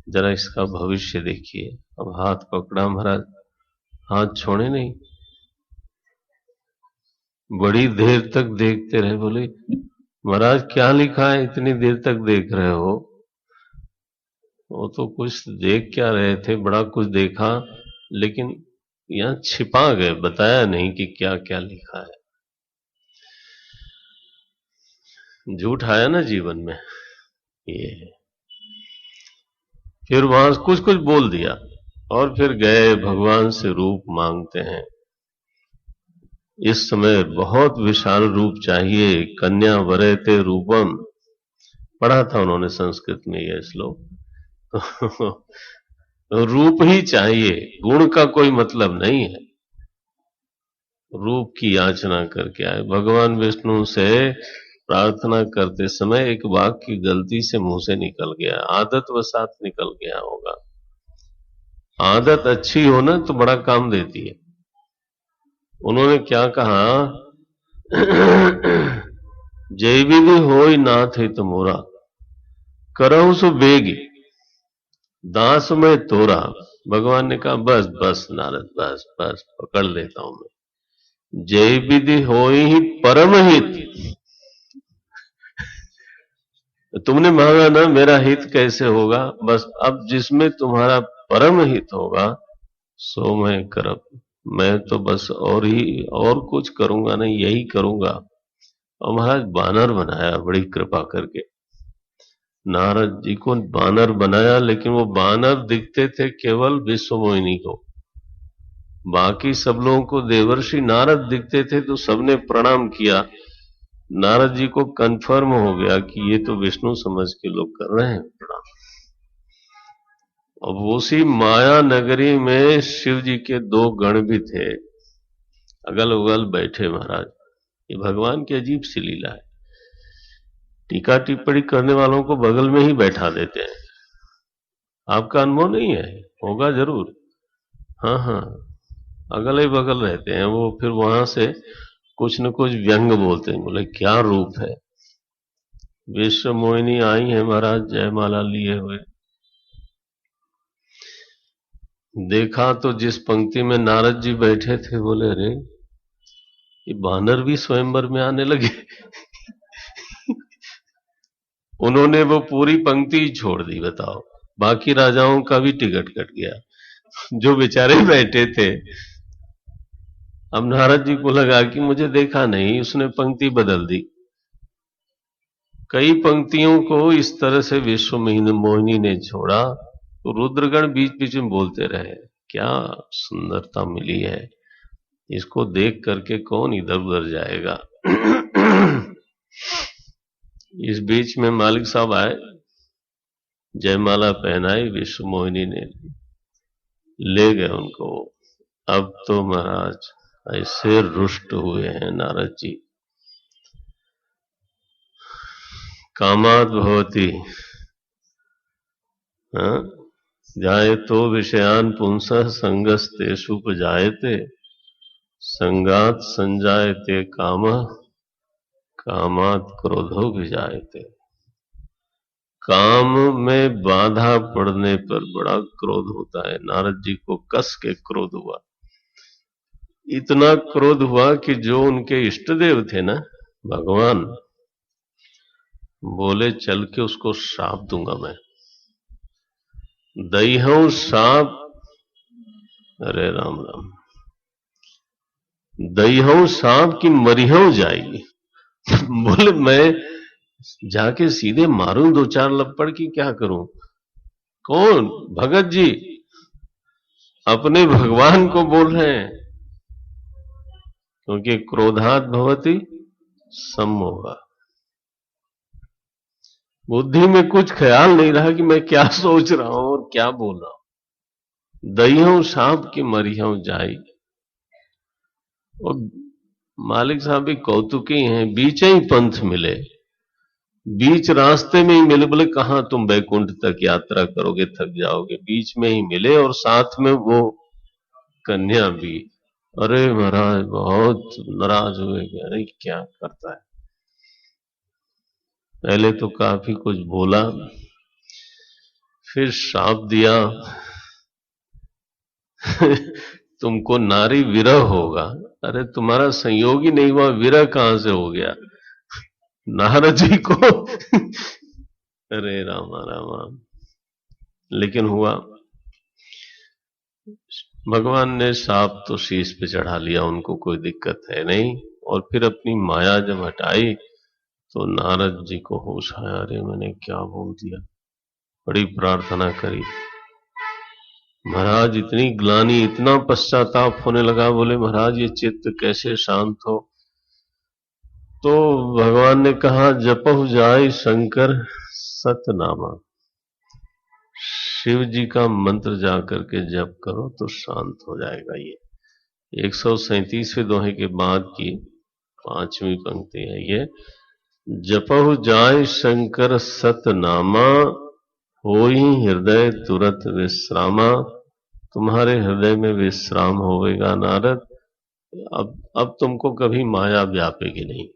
जरा इसका भविष्य देखिए। अब हाथ पकड़ा महाराज, हाथ छोड़े नहीं, बड़ी देर तक देखते रहे। बोले महाराज क्या लिखा है, इतनी देर तक देख रहे हो? वो तो कुछ देख क्या रहे थे, बड़ा कुछ देखा, लेकिन यहाँ छिपा गए, बताया नहीं कि क्या क्या लिखा है। झूठ आया ना जीवन में, ये है। फिर वहां कुछ कुछ बोल दिया और फिर गए भगवान से रूप मांगते हैं। इस समय बहुत विशाल रूप चाहिए, कन्या वरेते रूपम, पढ़ा था उन्होंने संस्कृत में यह श्लोक। रूप ही चाहिए, गुण का कोई मतलब नहीं है। रूप की याचना करके आए भगवान विष्णु से। प्रार्थना करते समय एक वाक्य की गलती से मुंह से निकल गया, आदत वसात निकल गया होगा। आदत अच्छी हो ना तो बड़ा काम देती है। उन्होंने क्या कहा, जय विधि होई नाथ हित मोरा, करहु सो बेगी दास में तोरा। भगवान ने कहा बस बस नारद, बस बस पकड़ लेता हूं मैं। जय विधि होई ही परम हित, तुमने मांगा ना मेरा हित कैसे होगा, बस अब जिसमें तुम्हारा परम हित होगा सो मैं करब। मैं तो बस और ही और कुछ करूंगा नहीं, यही करूंगा। और महाराज बानर बनाया बड़ी कृपा करके। नारद जी को बानर बनाया, लेकिन वो बानर दिखते थे केवल विश्व मोहिनी को, बाकी सब लोगों को देवर्षि नारद दिखते थे तो सबने प्रणाम किया। नारद जी को कंफर्म हो गया कि ये तो विष्णु समझ के लोग कर रहे हैं प्रणाम। अब उसी माया नगरी में शिव जी के दो गण भी थे, अगल बगल बैठे महाराज। ये भगवान की अजीब सी लीला है, टीका टिप्पणी करने वालों को बगल में ही बैठा देते हैं। आपका अनुभव नहीं है? होगा जरूर। हाँ हाँ, अगल ही बगल रहते हैं वो, फिर वहां से कुछ न कुछ व्यंग बोलते हैं। बोले क्या रूप है, विश्व मोहिनी आई है महाराज जयमाला लिए हुए। देखा तो जिस पंक्ति में नारद जी बैठे थे, बोले अरे ये बानर भी स्वयंवर में आने लगे। उन्होंने वो पूरी पंक्ति ही छोड़ दी, बताओ। बाकी राजाओं का भी टिकट कट गया, जो बेचारे बैठे थे। अब नारद जी को लगा कि मुझे देखा नहीं, उसने पंक्ति बदल दी। कई पंक्तियों को इस तरह से विश्व मोहिनी ने छोड़ा, तो रुद्रगण बीच बीच में बोलते रहे क्या सुंदरता मिली है, इसको देख करके कौन इधर उधर जाएगा। इस बीच में मालिक साहब आए, जयमाला पहनाई विश्व मोहिनी ने, ले गए उनको। अब तो महाराज ऐसे रुष्ट हुए हैं नारद जी। कामाद भवती, जाए तो विषयान पुंसः संगस्तेषु उपजायते, संगात संजायते कामः, कामात क्रोधो विजायते। काम में बाधा पड़ने पर बड़ा क्रोध होता है। नारद जी को कस के क्रोध हुआ, इतना क्रोध हुआ कि जो उनके इष्ट देव थे ना भगवान, बोले चल के उसको श्राप दूंगा मैं। दईहूं सांप, अरे राम राम, दईहूं सांप की मरिहूं जाई। बोले मैं जाके सीधे मारूं दो चार लपड़ की क्या करूं? कौन? भगत जी अपने भगवान को बोल रहे हैं, क्योंकि क्रोधात भवति सम्मोह। बुद्धि में कुछ ख्याल नहीं रहा कि मैं क्या सोच रहा हूं और क्या बोल रहा हूं। दईहूं सांप की मरिहूं जाई। और मालिक साहब भी कौतुकी हैं, बीच ही पंथ मिले, बीच रास्ते में ही मिले। बोले कहां तुम बैकुंठ तक यात्रा करोगे, थक जाओगे, बीच में ही मिले और साथ में वो कन्या भी। अरे महाराज बहुत नाराज हुए कि अरे क्या करता है। पहले तो काफी कुछ बोला, फिर श्राप दिया तुमको नारी विरह होगा। अरे तुम्हारा संयोग ही नहीं हुआ, विरह कहां से हो गया नारद जी को? अरे रामा रामा। लेकिन हुआ, भगवान ने सांप तो शीश पे चढ़ा लिया, उनको कोई दिक्कत है नहीं। और फिर अपनी माया जब हटाई तो नारद जी को होश आया, अरे मैंने क्या बोल दिया। बड़ी प्रार्थना करी, महाराज इतनी ग्लानि, इतना पश्चाताप होने लगा। बोले महाराज ये चित्त कैसे शांत हो? तो भगवान ने कहा, जपहु जाय शंकर सतनामा, शिव जी का मंत्र जा करके जप करो तो शांत हो जाएगा। ये 137वें दोहे के बाद की 5वीं पंक्ति है ये। जपहु जाय शंकर सतनामा, होई हृदय तुरत विश्रामा। तुम्हारे हृदय में विश्राम होवेगा नारद। अब तुमको कभी माया व्यापेगी नहीं।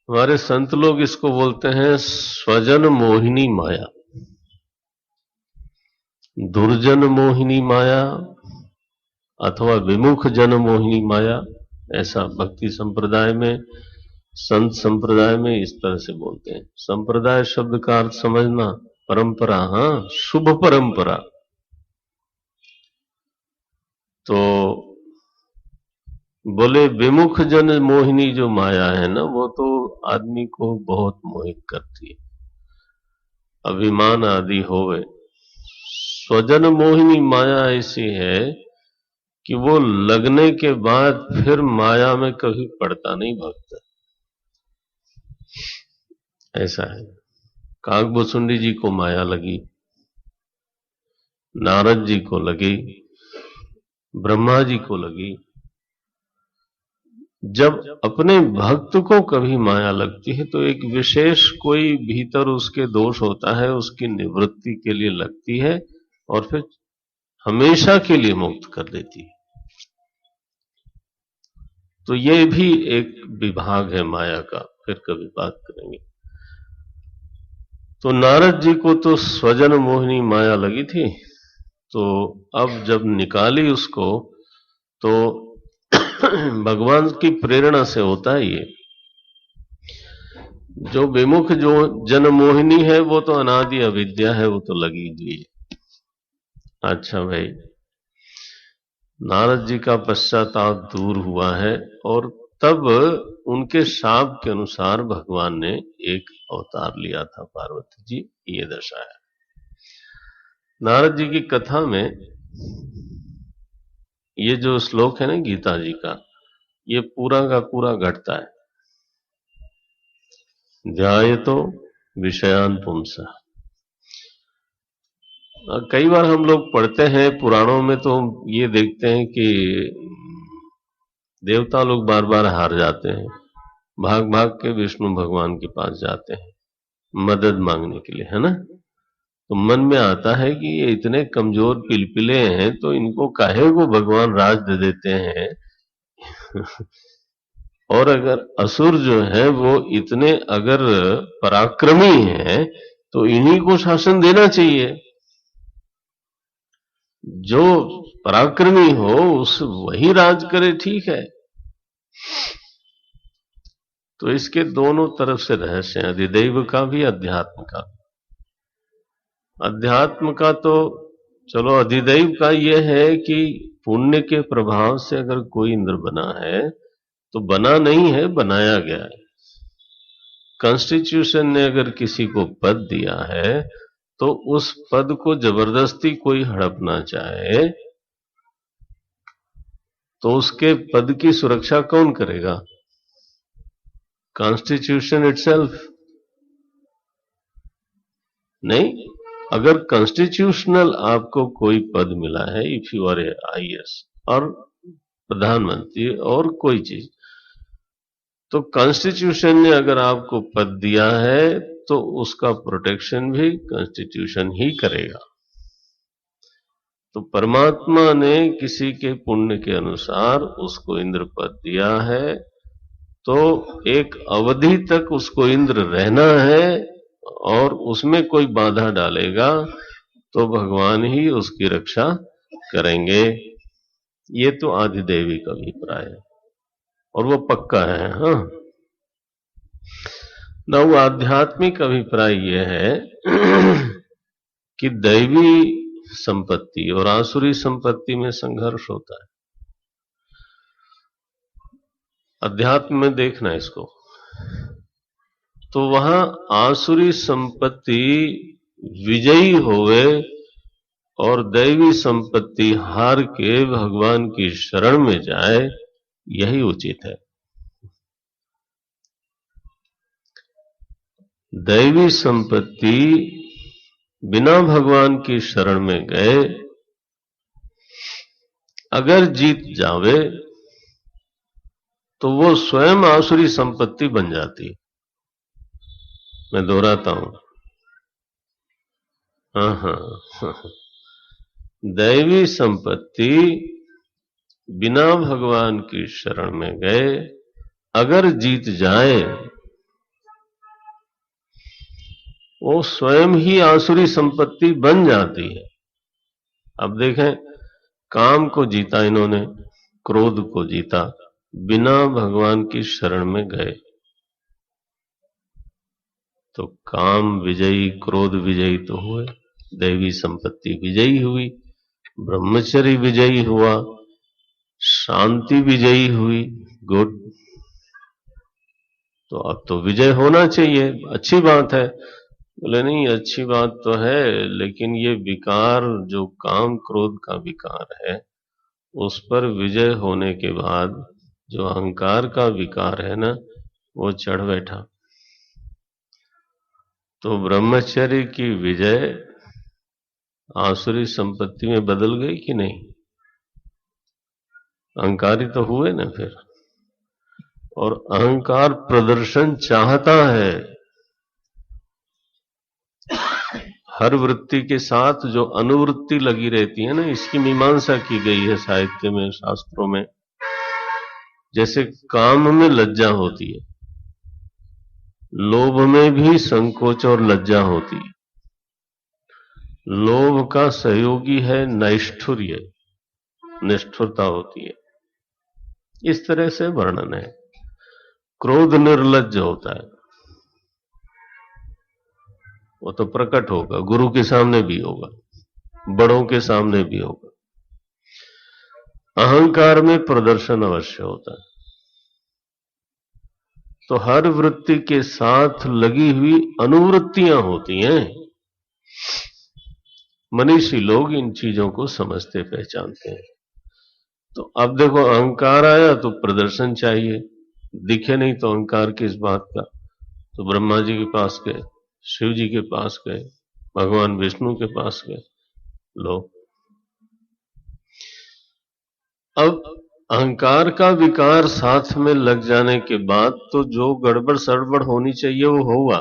हमारे संत लोग इसको बोलते हैं स्वजन मोहिनी माया, दुर्जन मोहिनी माया अथवा विमुख जन मोहिनी माया। ऐसा भक्ति संप्रदाय में, संत संप्रदाय में इस तरह से बोलते हैं। संप्रदाय शब्द का अर्थ समझना, परंपरा, हाँ, शुभ परंपरा। तो बोले विमुख जन मोहिनी जो माया है ना, वो तो आदमी को बहुत मोहित करती है, अभिमान आदि होवे। स्वजन मोहिनी माया ऐसी है कि वो लगने के बाद फिर माया में कभी पड़ता नहीं भक्त। ऐसा है। काकभुसुंडी जी को माया लगी, नारद जी को लगी, ब्रह्मा जी को लगी। जब अपने भक्त को कभी माया लगती है तो एक विशेष कोई भीतर उसके दोष होता है, उसकी निवृत्ति के लिए लगती है और फिर हमेशा के लिए मुक्त कर देती है। तो ये भी एक विभाग है माया का, फिर कभी बात करेंगे। तो नारद जी को तो स्वजन मोहिनी माया लगी थी, तो अब जब निकाली उसको तो भगवान की प्रेरणा से होता है ये। जो विमुख जो जन मोहिनी है वो तो अनादि अविद्या है, वो तो लगी हुई है। अच्छा भाई, नारद जी का पश्चाताप दूर हुआ है और तब उनके शाप के अनुसार भगवान ने एक अवतार लिया था पार्वती जी, ये दर्शाया। नारद जी की कथा में ये जो श्लोक है ना गीता जी का, ये पूरा का पूरा घटता है। ध्यायतो विषयान पुंसः। कई बार हम लोग पढ़ते हैं पुराणों में तो ये देखते हैं कि देवता लोग बार बार हार जाते हैं, भाग भाग के विष्णु भगवान के पास जाते हैं मदद मांगने के लिए, है ना। तो मन में आता है कि ये इतने कमजोर पिलपिले हैं तो इनको काहे को भगवान राज दे देते हैं। और अगर असुर जो है वो इतने अगर पराक्रमी हैं तो इन्हीं को शासन देना चाहिए। जो पराक्रमी हो उस वही राज करे, ठीक है। तो इसके दोनों तरफ से रहस्य हैं, अधिदैव का भी अध्यात्म का। अध्यात्म का तो चलो, अधिदैव का यह है कि पुण्य के प्रभाव से अगर कोई इंद्र बना है तो बना नहीं है, बनाया गया है। कॉन्स्टिट्यूशन ने अगर किसी को पद दिया है तो उस पद को जबरदस्ती कोई हड़पना चाहे तो उसके पद की सुरक्षा कौन करेगा? कॉन्स्टिट्यूशन इटसेल्फ नहीं। अगर कॉन्स्टिट्यूशनल आपको कोई पद मिला है, if you are a IAS और प्रधानमंत्री और कोई चीज, तो कॉन्स्टिट्यूशन ने अगर आपको पद दिया है तो उसका प्रोटेक्शन भी कॉन्स्टिट्यूशन ही करेगा। तो परमात्मा ने किसी के पुण्य के अनुसार उसको इंद्र पद दिया है, तो एक अवधि तक उसको इंद्र रहना है और उसमें कोई बाधा डालेगा तो भगवान ही उसकी रक्षा करेंगे। ये तो आदिदेविक अभिप्राय है और वो पक्का है। हाँ, नव आध्यात्मिक अभिप्राय यह है कि दैवी संपत्ति और आसुरी संपत्ति में संघर्ष होता है। अध्यात्म में देखना इसको, तो वहां आसुरी संपत्ति विजयी होवे और दैवी संपत्ति हार के भगवान की शरण में जाए, यही उचित है। दैवी संपत्ति बिना भगवान की शरण में गए अगर जीत जावे तो वो स्वयं आसुरी संपत्ति बन जाती। मैं दोहराता हूं, हाँ, दैवी संपत्ति बिना भगवान की शरण में गए अगर जीत जाए, वो स्वयं ही आसुरी संपत्ति बन जाती है। अब देखें, काम को जीता इन्होंने, क्रोध को जीता, बिना भगवान की शरण में गए, तो काम विजयी, क्रोध विजयी तो हुए, दैवी संपत्ति विजयी हुई, ब्रह्मचर्य विजयी हुआ, शांति विजयी हुई। गुड, तो अब तो विजय होना चाहिए, अच्छी बात है। बोले नहीं, अच्छी बात तो है, लेकिन ये विकार जो काम क्रोध का विकार है, उस पर विजय होने के बाद जो अहंकार का विकार है ना, वो चढ़ बैठा। तो ब्रह्मचर्य की विजय आसुरी संपत्ति में बदल गई कि नहीं? अहंकारी तो हुए ना फिर। और अहंकार प्रदर्शन चाहता है। हर वृत्ति के साथ जो अनुवृत्ति लगी रहती है ना, इसकी मीमांसा की गई है साहित्य में, शास्त्रों में। जैसे काम में लज्जा होती है, लोभ में भी संकोच और लज्जा होती है। लोभ का सहयोगी है नैष्ठुर्य, निष्ठुरता होती है। इस तरह से वर्णन है। क्रोध निर्लज्ज होता है, वो तो प्रकट होगा, गुरु के सामने भी होगा, बड़ों के सामने भी होगा। अहंकार में प्रदर्शन अवश्य होता है। तो हर वृत्ति के साथ लगी हुई अनुवृत्तियां होती हैं। मनीषी लोग इन चीजों को समझते पहचानते हैं। तो अब देखो, अहंकार आया तो प्रदर्शन चाहिए, दिखे नहीं तो अहंकार किस बात का। तो ब्रह्मा जी के पास गए, शिव जी के पास गए, भगवान विष्णु के पास गए। लो, अब अहंकार का विकार साथ में लग जाने के बाद तो जो गड़बड़ सड़बड़ होनी चाहिए वो हुआ।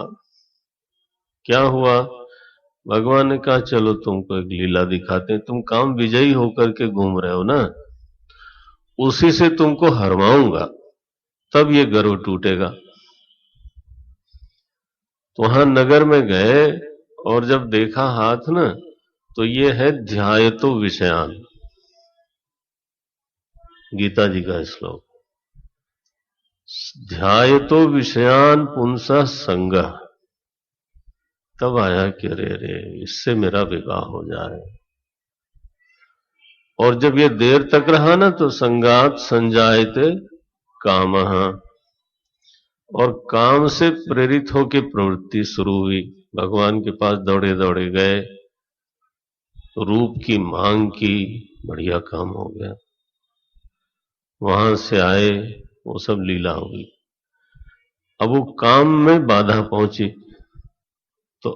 क्या हुआ? भगवान ने कहा चलो तुमको एक लीला दिखाते हैं। तुम काम विजयी होकर के घूम रहे हो ना, उसी से तुमको हरवाऊंगा, तब ये गर्व टूटेगा। तो वहां नगर में गए और जब देखा हाथ ना, तो ये है ध्यायतो विषयान, गीता जी का श्लोक। ध्यायतो विषयान पुंसः संगः। तब आया कि अरे रे, इससे मेरा विवाह हो जाए। और जब ये देर तक रहा ना, तो संगात संजायते कामः, और काम से प्रेरित होकर प्रवृत्ति शुरू हुई। भगवान के पास दौड़े दौड़े गए, रूप की मांग की, बढ़िया काम हो गया। वहां से आए, वो सब लीला हुई। अब वो काम में बाधा पहुंची, तो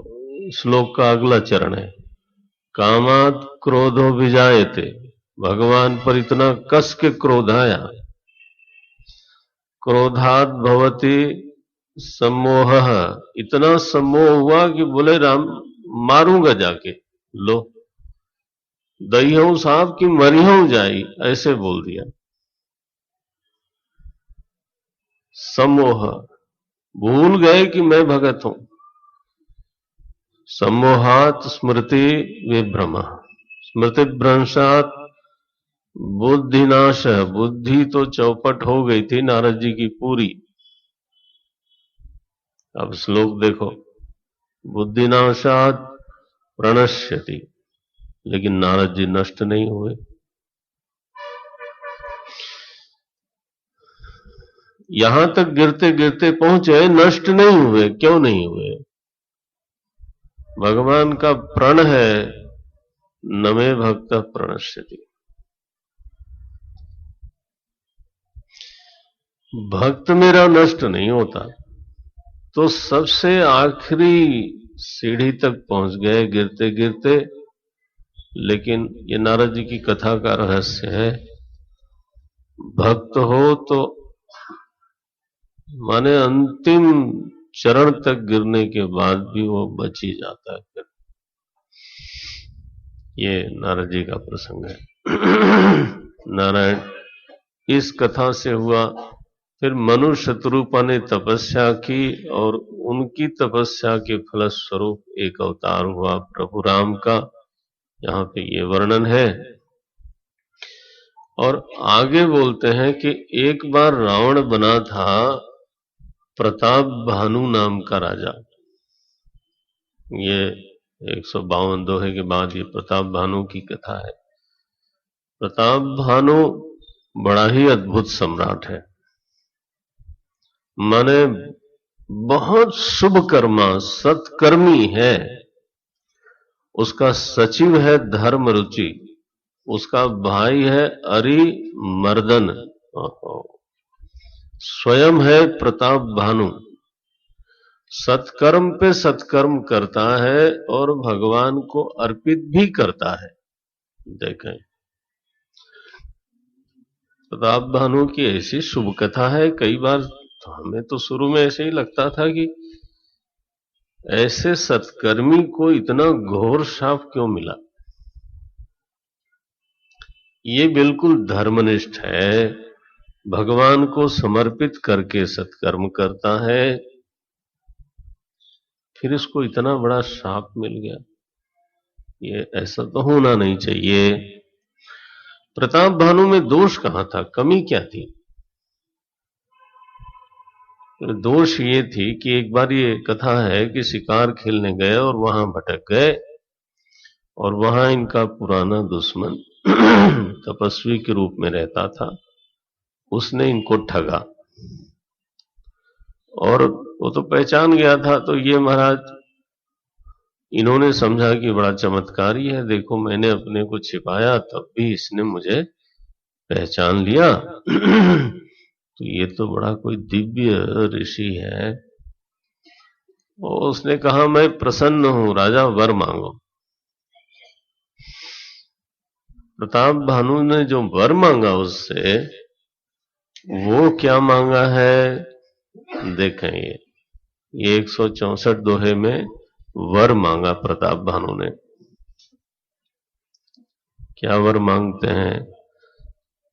श्लोक का अगला चरण है, कामात क्रोधो विजायते। भगवान पर इतना कस के क्रोध आया, क्रोधात भवति सम्मोह। इतना सम्मोह हुआ कि बोले राम मारूंगा जाके। लो, दईहूं साहब की मरिहूं जाई, ऐसे बोल दिया। सम्मोह, भूल गए कि मैं भगत हूं। सम्मोहात स्मृति विभ्रम, स्मृति भ्रंशात बुद्धिनाश। बुद्धि तो चौपट हो गई थी नारद जी की पूरी। अब श्लोक देखो, बुद्धिनाशात प्रणश्यति, लेकिन नारद जी नष्ट नहीं हुए। यहां तक गिरते गिरते पहुंचे, नष्ट नहीं हुए। क्यों नहीं हुए? भगवान का प्रण है, नमे भक्त प्रणश्यति। भक्त मेरा नष्ट नहीं होता। तो सबसे आखिरी सीढ़ी तक पहुंच गए गिरते गिरते। लेकिन ये नारद जी की कथा का रहस्य है, भक्त हो तो माने अंतिम चरण तक गिरने के बाद भी वो बच ही जाता है। फिर ये नारद जी का प्रसंग है। नारायण इस कथा से हुआ। फिर मनु शत्रुपा ने तपस्या की और उनकी तपस्या के फलस्वरूप एक अवतार हुआ प्रभु राम का। यहां पे ये वर्णन है। और आगे बोलते हैं कि एक बार रावण बना था प्रताप भानु नाम का राजा। ये 152 दोहे के बाद ये प्रताप भानु की कथा है। प्रताप भानु बड़ा ही अद्भुत सम्राट है, माने बहुत शुभ कर्मा, सत्कर्मी है। उसका सचिव है धर्म रुचि, उसका भाई है अरि मर्दन, स्वयं है प्रताप भानु। सत्कर्म पे सत्कर्म करता है और भगवान को अर्पित भी करता है। देखें, प्रताप भानु की ऐसी शुभ कथा है। कई बार तो हमें तो शुरू में ऐसे ही लगता था कि ऐसे सत्कर्मी को इतना घोर शाप क्यों मिला। ये बिल्कुल धर्मनिष्ठ है, भगवान को समर्पित करके सत्कर्म करता है, फिर इसको इतना बड़ा शाप मिल गया। ये ऐसा तो होना नहीं चाहिए। प्रताप भानु में दोष कहां था, कमी क्या थी? दोष ये थी कि एक बार ये कथा है कि शिकार खेलने गए और वहां भटक गए और वहां इनका पुराना दुश्मन तपस्वी के रूप में रहता था, उसने इनको ठगा और वो तो पहचान गया था। तो ये महाराज इन्होंने समझा कि बड़ा चमत्कारी है, देखो मैंने अपने को छिपाया तब भी इसने मुझे पहचान लिया। तो ये तो बड़ा कोई दिव्य ऋषि है। और उसने कहा मैं प्रसन्न हूं राजा, वर मांगो। प्रताप भानु ने जो वर मांगा उससे, वो क्या मांगा है देखें। ये 164 दोहे में वर मांगा प्रताप भानु ने। क्या वर मांगते हैं?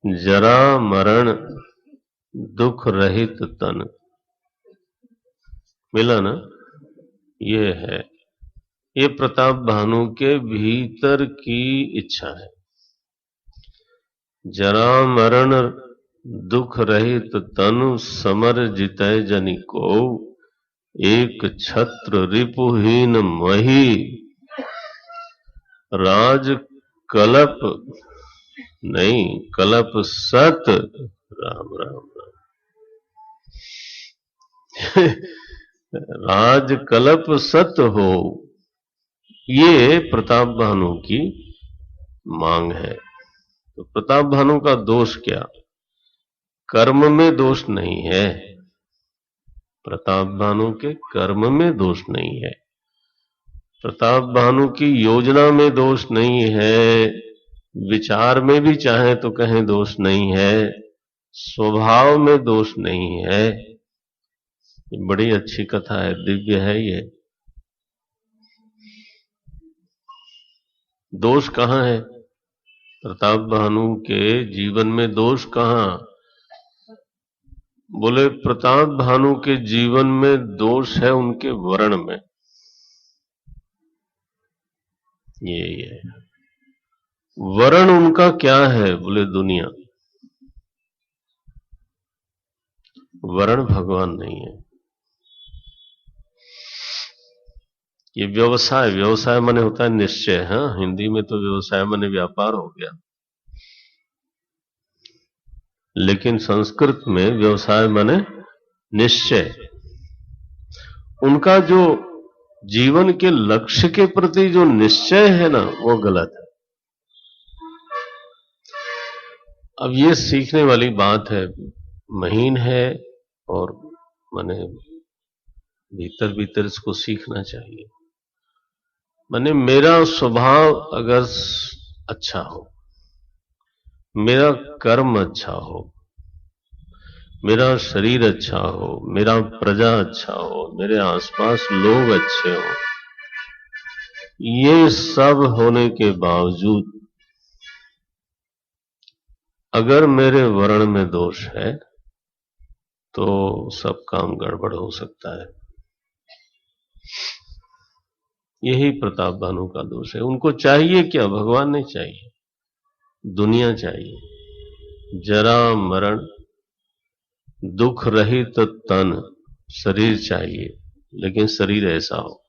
जरा मरण दुख रहित तन। मिला ना? ये है, ये प्रताप भानु के भीतर की इच्छा है। जरा मरण दुख रहित तनु, समर जितय जनि को, एक छत्र रिपुहीन मही, राज कलप नहीं कलप सत। राम राम राम। राज कलप सत हो, ये प्रताप भानु की मांग है। तो प्रताप भानु का दोष क्या? कर्म में दोष नहीं है। प्रताप भानु के कर्म में दोष नहीं है, प्रताप भानु की योजना में दोष नहीं है, विचार में भी चाहे तो कहें दोष नहीं है, स्वभाव में दोष नहीं है। ये बड़ी अच्छी कथा है, दिव्य है। ये दोष कहां है? प्रताप भानु के जीवन में दोष कहां? बोले प्रताप भानु के जीवन में दोष है उनके वर्ण में। ये है। वर्ण उनका क्या है? बोले दुनिया। वर्ण भगवान नहीं है। ये व्यवसाय, व्यवसाय माने होता है निश्चय। हाँ, हिंदी में तो व्यवसाय माने व्यापार हो गया, लेकिन संस्कृत में व्यवसाय माने निश्चय। उनका जो जीवन के लक्ष्य के प्रति जो निश्चय है ना, वो गलत है। अब ये सीखने वाली बात है, महीन है, और माने भीतर भीतर इसको सीखना चाहिए। माने मेरा स्वभाव अगर अच्छा हो, मेरा कर्म अच्छा हो, मेरा शरीर अच्छा हो, मेरा प्रजा अच्छा हो, मेरे आसपास लोग अच्छे हो, ये सब होने के बावजूद अगर मेरे वर्ण में दोष है तो सब काम गड़बड़ हो सकता है। यही प्रताप भानु का दोष है। उनको चाहिए क्या? भगवान नहीं चाहिए, दुनिया चाहिए। जरा मरण दुख रहित तन, शरीर चाहिए, लेकिन शरीर ऐसा हो।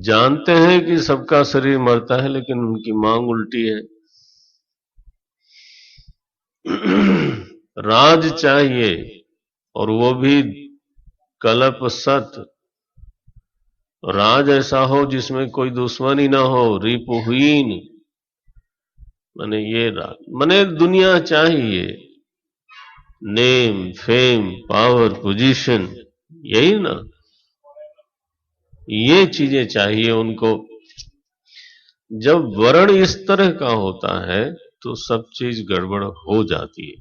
जानते हैं कि सबका शरीर मरता है, लेकिन उनकी मांग उल्टी है। राज चाहिए, और वो भी कल्प सत। राज ऐसा हो जिसमें कोई दुश्मनी ना हो, रिपुहीन। माने ये राज, माने दुनिया चाहिए, नेम फेम पावर पोजीशन, यही ना, ये चीजें चाहिए उनको। जब वर्ण इस तरह का होता है तो सब चीज गड़बड़ हो जाती है।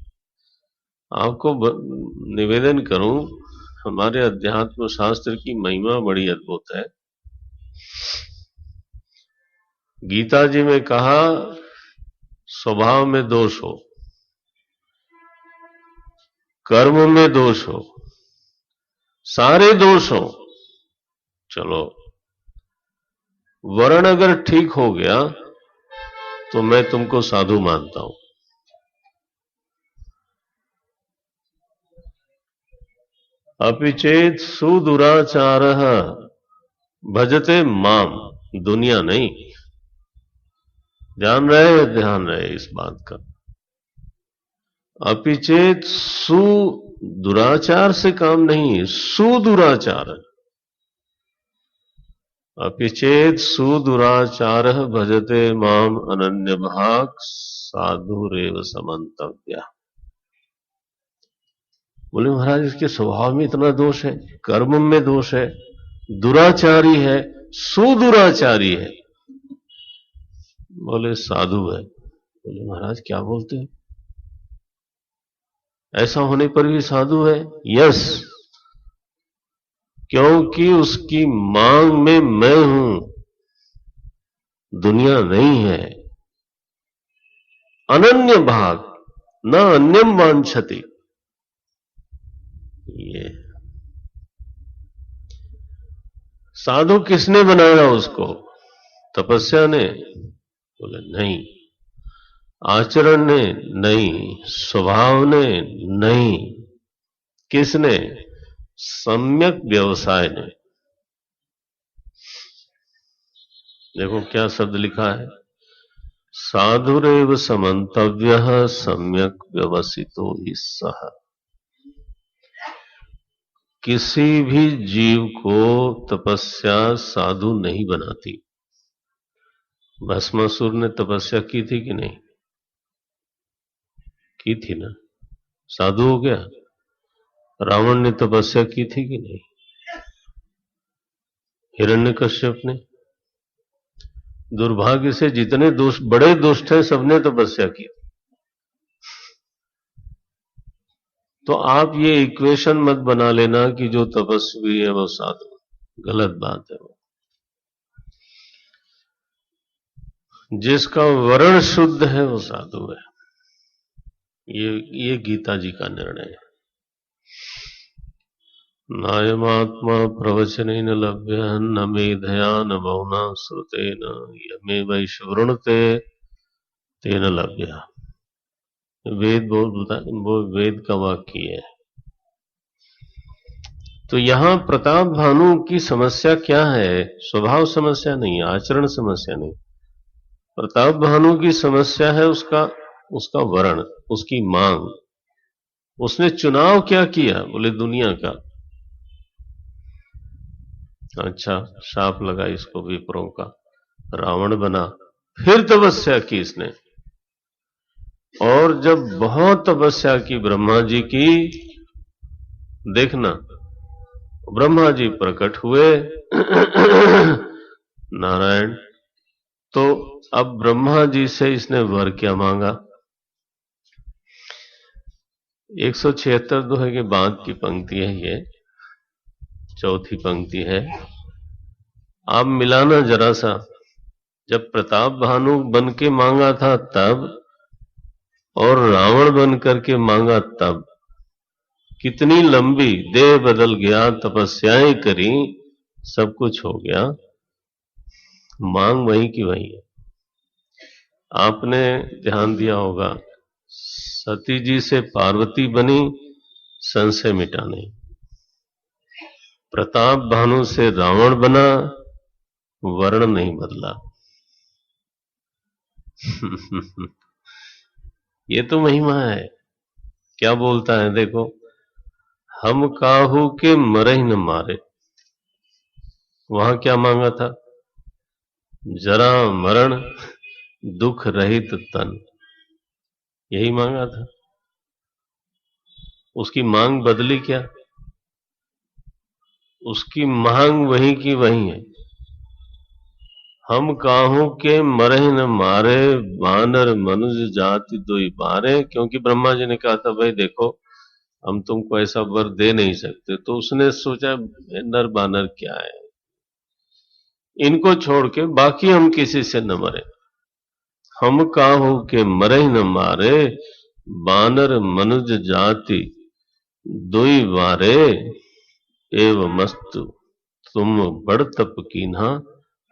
आपको निवेदन करूं, हमारे अध्यात्म शास्त्र की महिमा बड़ी अद्भुत है। गीता जी में कहा, स्वभाव में दोष हो, कर्म में दोष हो, सारे दोष हो, चलो वर्ण अगर ठीक हो गया तो मैं तुमको साधु मानता हूं। अपि चेत सुदुराचारः भजते माम, दुनिया नहीं। ध्यान रहे, ध्यान रहे इस बात का। अपि चेत सुदुराचार से काम नहीं, सुदुराचार। अपि चेत सुदुराचारः भजते माम अनन्य भाग साधुरेव समन्तव्य। बोले महाराज, इसके स्वभाव में इतना दोष है, कर्म में दोष है, दुराचारी है, सुदुराचारी है, बोले साधु है। बोले महाराज क्या बोलते हैं, ऐसा होने पर भी साधु है? यस, क्योंकि उसकी मांग में मैं हूं, दुनिया नहीं है। अनन्य भाग न अन्यम वांछति। ये साधु किसने बनाया उसको? तपस्या ने? बोले नहीं। आचरण ने? नहीं। स्वभाव ने? नहीं। किसने? सम्यक व्यवसाय ने। देखो क्या शब्द लिखा है, साधुरेव समन्तव्यः सम्यक व्यवसितो हि सः। किसी भी जीव को तपस्या साधु नहीं बनाती। भस्मासुर ने तपस्या की थी कि नहीं? की थी ना, साधु हो गया। रावण ने तपस्या की थी कि नहीं? हिरण्यकश्यप ने? दुर्भाग्य से जितने दुष्ट, बड़े दुष्ट हैं, सबने तपस्या की। तो आप ये इक्वेशन मत बना लेना कि जो तपस्वी है वो साधु, गलत बात है। वो जिसका वर्ण शुद्ध है वो साधु है। ये गीता जी का निर्णय है। नायमात्मा प्रवचनेन लभ्य न मेधया न बहुना श्रुतेन यमे वैश्वृणते तेन लभ्य। वेद वो वेद का वाक्य है। तो यहाँ प्रताप भानु की समस्या क्या है? स्वभाव समस्या नहीं, आचरण समस्या नहीं। प्रताप भानु की समस्या है उसका उसका वर्ण, उसकी मांग। उसने चुनाव क्या किया? बोले दुनिया का। अच्छा, शाप लगा इसको विप्रों का, रावण बना। फिर तपस्या की इसने, और जब बहुत तपस्या की ब्रह्मा जी की, देखना ब्रह्मा जी प्रकट हुए नारायण। तो अब ब्रह्मा जी से इसने वर क्या मांगा? 176 दोहे के बाद की पंक्ति है ये, चौथी पंक्ति है। आप मिलाना जरा सा, जब प्रताप भानु बन के मांगा था तब, और रावण बन करके मांगा तब, कितनी लंबी। देह बदल गया, तपस्याएं करी, सब कुछ हो गया, मांग वही की वही है। आपने ध्यान दिया होगा, सती जी से पार्वती बनी, संशय मिटा नहीं। प्रताप भानु से रावण बना, वर्ण नहीं बदला। ये तो महिमा है। क्या बोलता है देखो, हम काहू के मरहि न मारे। वहां क्या मांगा था? जरा मरण, दुख रहित तन, यही मांगा था। उसकी मांग बदली क्या? उसकी मांग वही की वही है। हम काहू के मरहि न मारे, वानर मनुष्य जाति दोई बारे। क्योंकि ब्रह्मा जी ने कहा था भाई देखो, हम तुमको ऐसा वर दे नहीं सकते। तो उसने सोचा नर बानर क्या है, इनको छोड़ के बाकी हम किसी से न मरे। हम काहू के मरहि न मारे, बानर मनुज जाति दुई बारे। एव मस्तु तुम बड़ तप कीन्हा,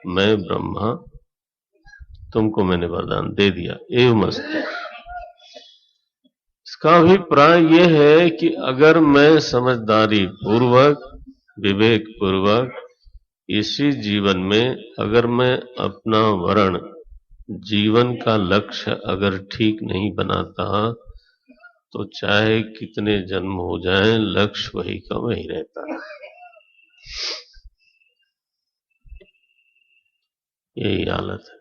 मैं ब्रह्मा तुमको मैंने वरदान दे दिया। एव मस्तु, इसका अभिप्राय यह है कि अगर मैं समझदारी पूर्वक, विवेक पूर्वक इसी जीवन में अगर मैं अपना वर्ण, जीवन का लक्ष्य अगर ठीक नहीं बनाता, तो चाहे कितने जन्म हो जाएं, लक्ष्य वही का वही रहता है। यही हालत है।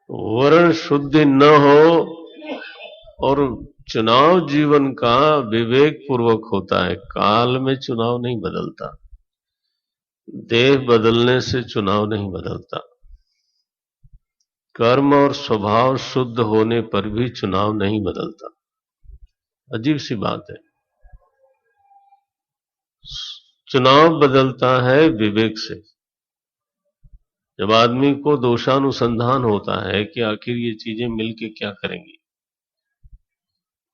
वर्ण शुद्धि न हो, और चुनाव जीवन का विवेक पूर्वक होता है। काल में चुनाव नहीं बदलता, देह बदलने से चुनाव नहीं बदलता, कर्म और स्वभाव शुद्ध होने पर भी चुनाव नहीं बदलता। अजीब सी बात है। चुनाव बदलता है विवेक से। जब आदमी को दोषानुसंधान होता है कि आखिर ये चीजें मिलके क्या करेंगी।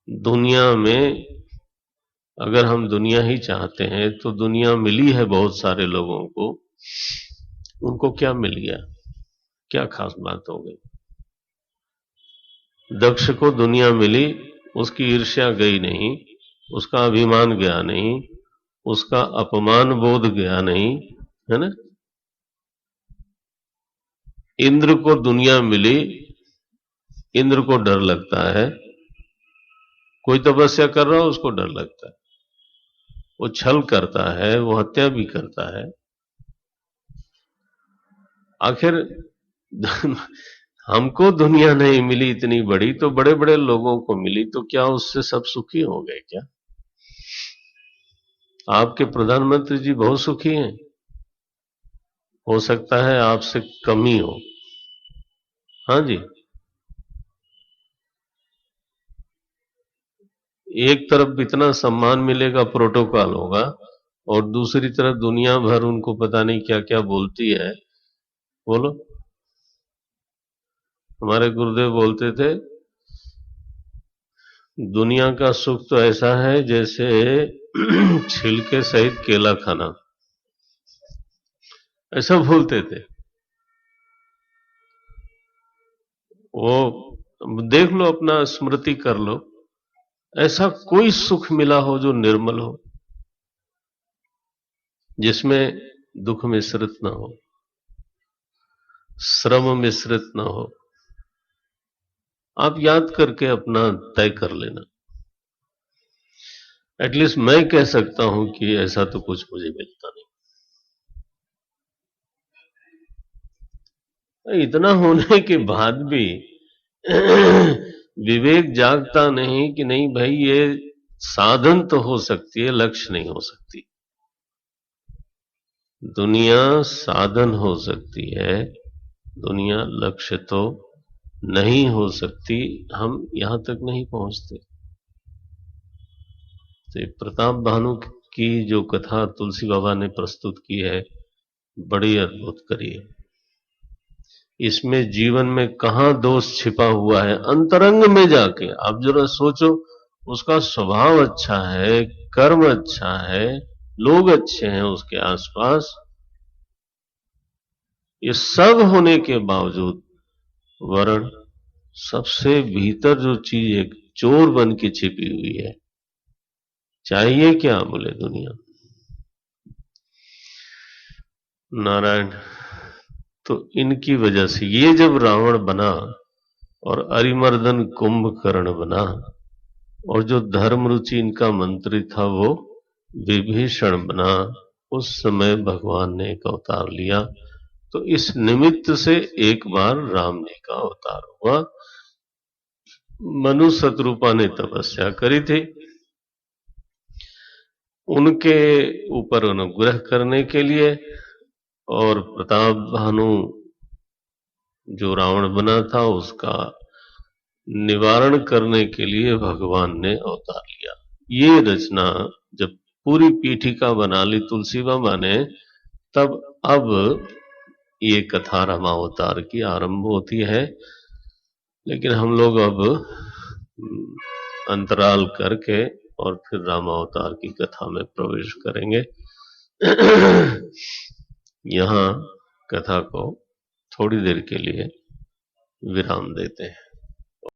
दुनिया में अगर हम दुनिया ही चाहते हैं तो दुनिया मिली है बहुत सारे लोगों को, उनको क्या मिल गया? क्या खास बात हो गई? दक्ष को दुनिया मिली, उसकी ईर्ष्या गई नहीं, उसका अभिमान गया नहीं, उसका अपमान बोध गया नहीं, है ना। इंद्र को दुनिया मिली, इंद्र को डर लगता है। कोई तपस्या कर रहा हो उसको डर लगता है, वो छल करता है, वो हत्या भी करता है। आखिर हमको दुनिया नहीं मिली इतनी बड़ी, तो बड़े बड़े लोगों को मिली, तो क्या उससे सब सुखी हो गए क्या? आपके प्रधानमंत्री जी बहुत सुखी हैं, हो सकता है आपसे कम ही हो। हाँ जी, एक तरफ इतना सम्मान मिलेगा, प्रोटोकॉल होगा, और दूसरी तरफ दुनिया भर उनको पता नहीं क्या क्या बोलती है। बोलो, हमारे गुरुदेव बोलते थे, दुनिया का सुख तो ऐसा है जैसे छिलके सहित केला खाना, ऐसा बोलते थे वो। देख लो, अपना स्मृति कर लो, ऐसा कोई सुख मिला हो जो निर्मल हो, जिसमें दुख मिश्रित ना हो, श्रम मिश्रित ना हो। आप याद करके अपना तय कर लेना। एटलीस्ट मैं कह सकता हूं कि ऐसा तो कुछ मुझे मिलता नहीं। इतना होने के बाद भी विवेक जागता नहीं कि नहीं भाई, ये साधन तो हो सकती है, लक्ष्य नहीं हो सकती। दुनिया साधन हो सकती है, दुनिया लक्ष्य तो नहीं हो सकती। हम यहां तक नहीं पहुंचते। तो प्रताप भानु की जो कथा तुलसी बाबा ने प्रस्तुत की है, बड़ी अद्भुत करी है। इसमें जीवन में कहां दोष छिपा हुआ है, अंतरंग में जाके आप जरा सोचो। उसका स्वभाव अच्छा है, कर्म अच्छा है, लोग अच्छे हैं उसके आसपास, ये सब होने के बावजूद वर्ण सबसे भीतर जो चीज एक चोर बन के छिपी हुई है, चाहिए क्या बोले दुनिया। नारायण। तो इनकी वजह से ये जब रावण बना और अरिमर्दन कुंभकर्ण बना, और जो धर्म रुचि इनका मंत्री था वो विभीषण बना, उस समय भगवान ने एक अवतार लिया। तो इस निमित्त से एक बार राम जी का अवतार हुआ। मनु शत्रुपा ने तपस्या करी थी, उनके ऊपर अनुग्रह करने के लिए, और प्रताप भानु जो रावण बना था उसका निवारण करने के लिए भगवान ने अवतार लिया। ये रचना जब पूरी पीठिका बना ली तुलसी बाबा ने, तब अब ये कथा रामावतार की आरंभ होती है। लेकिन हम लोग अब अंतराल करके और फिर रामावतार की कथा में प्रवेश करेंगे। यहाँ कथा को थोड़ी देर के लिए विराम देते हैं।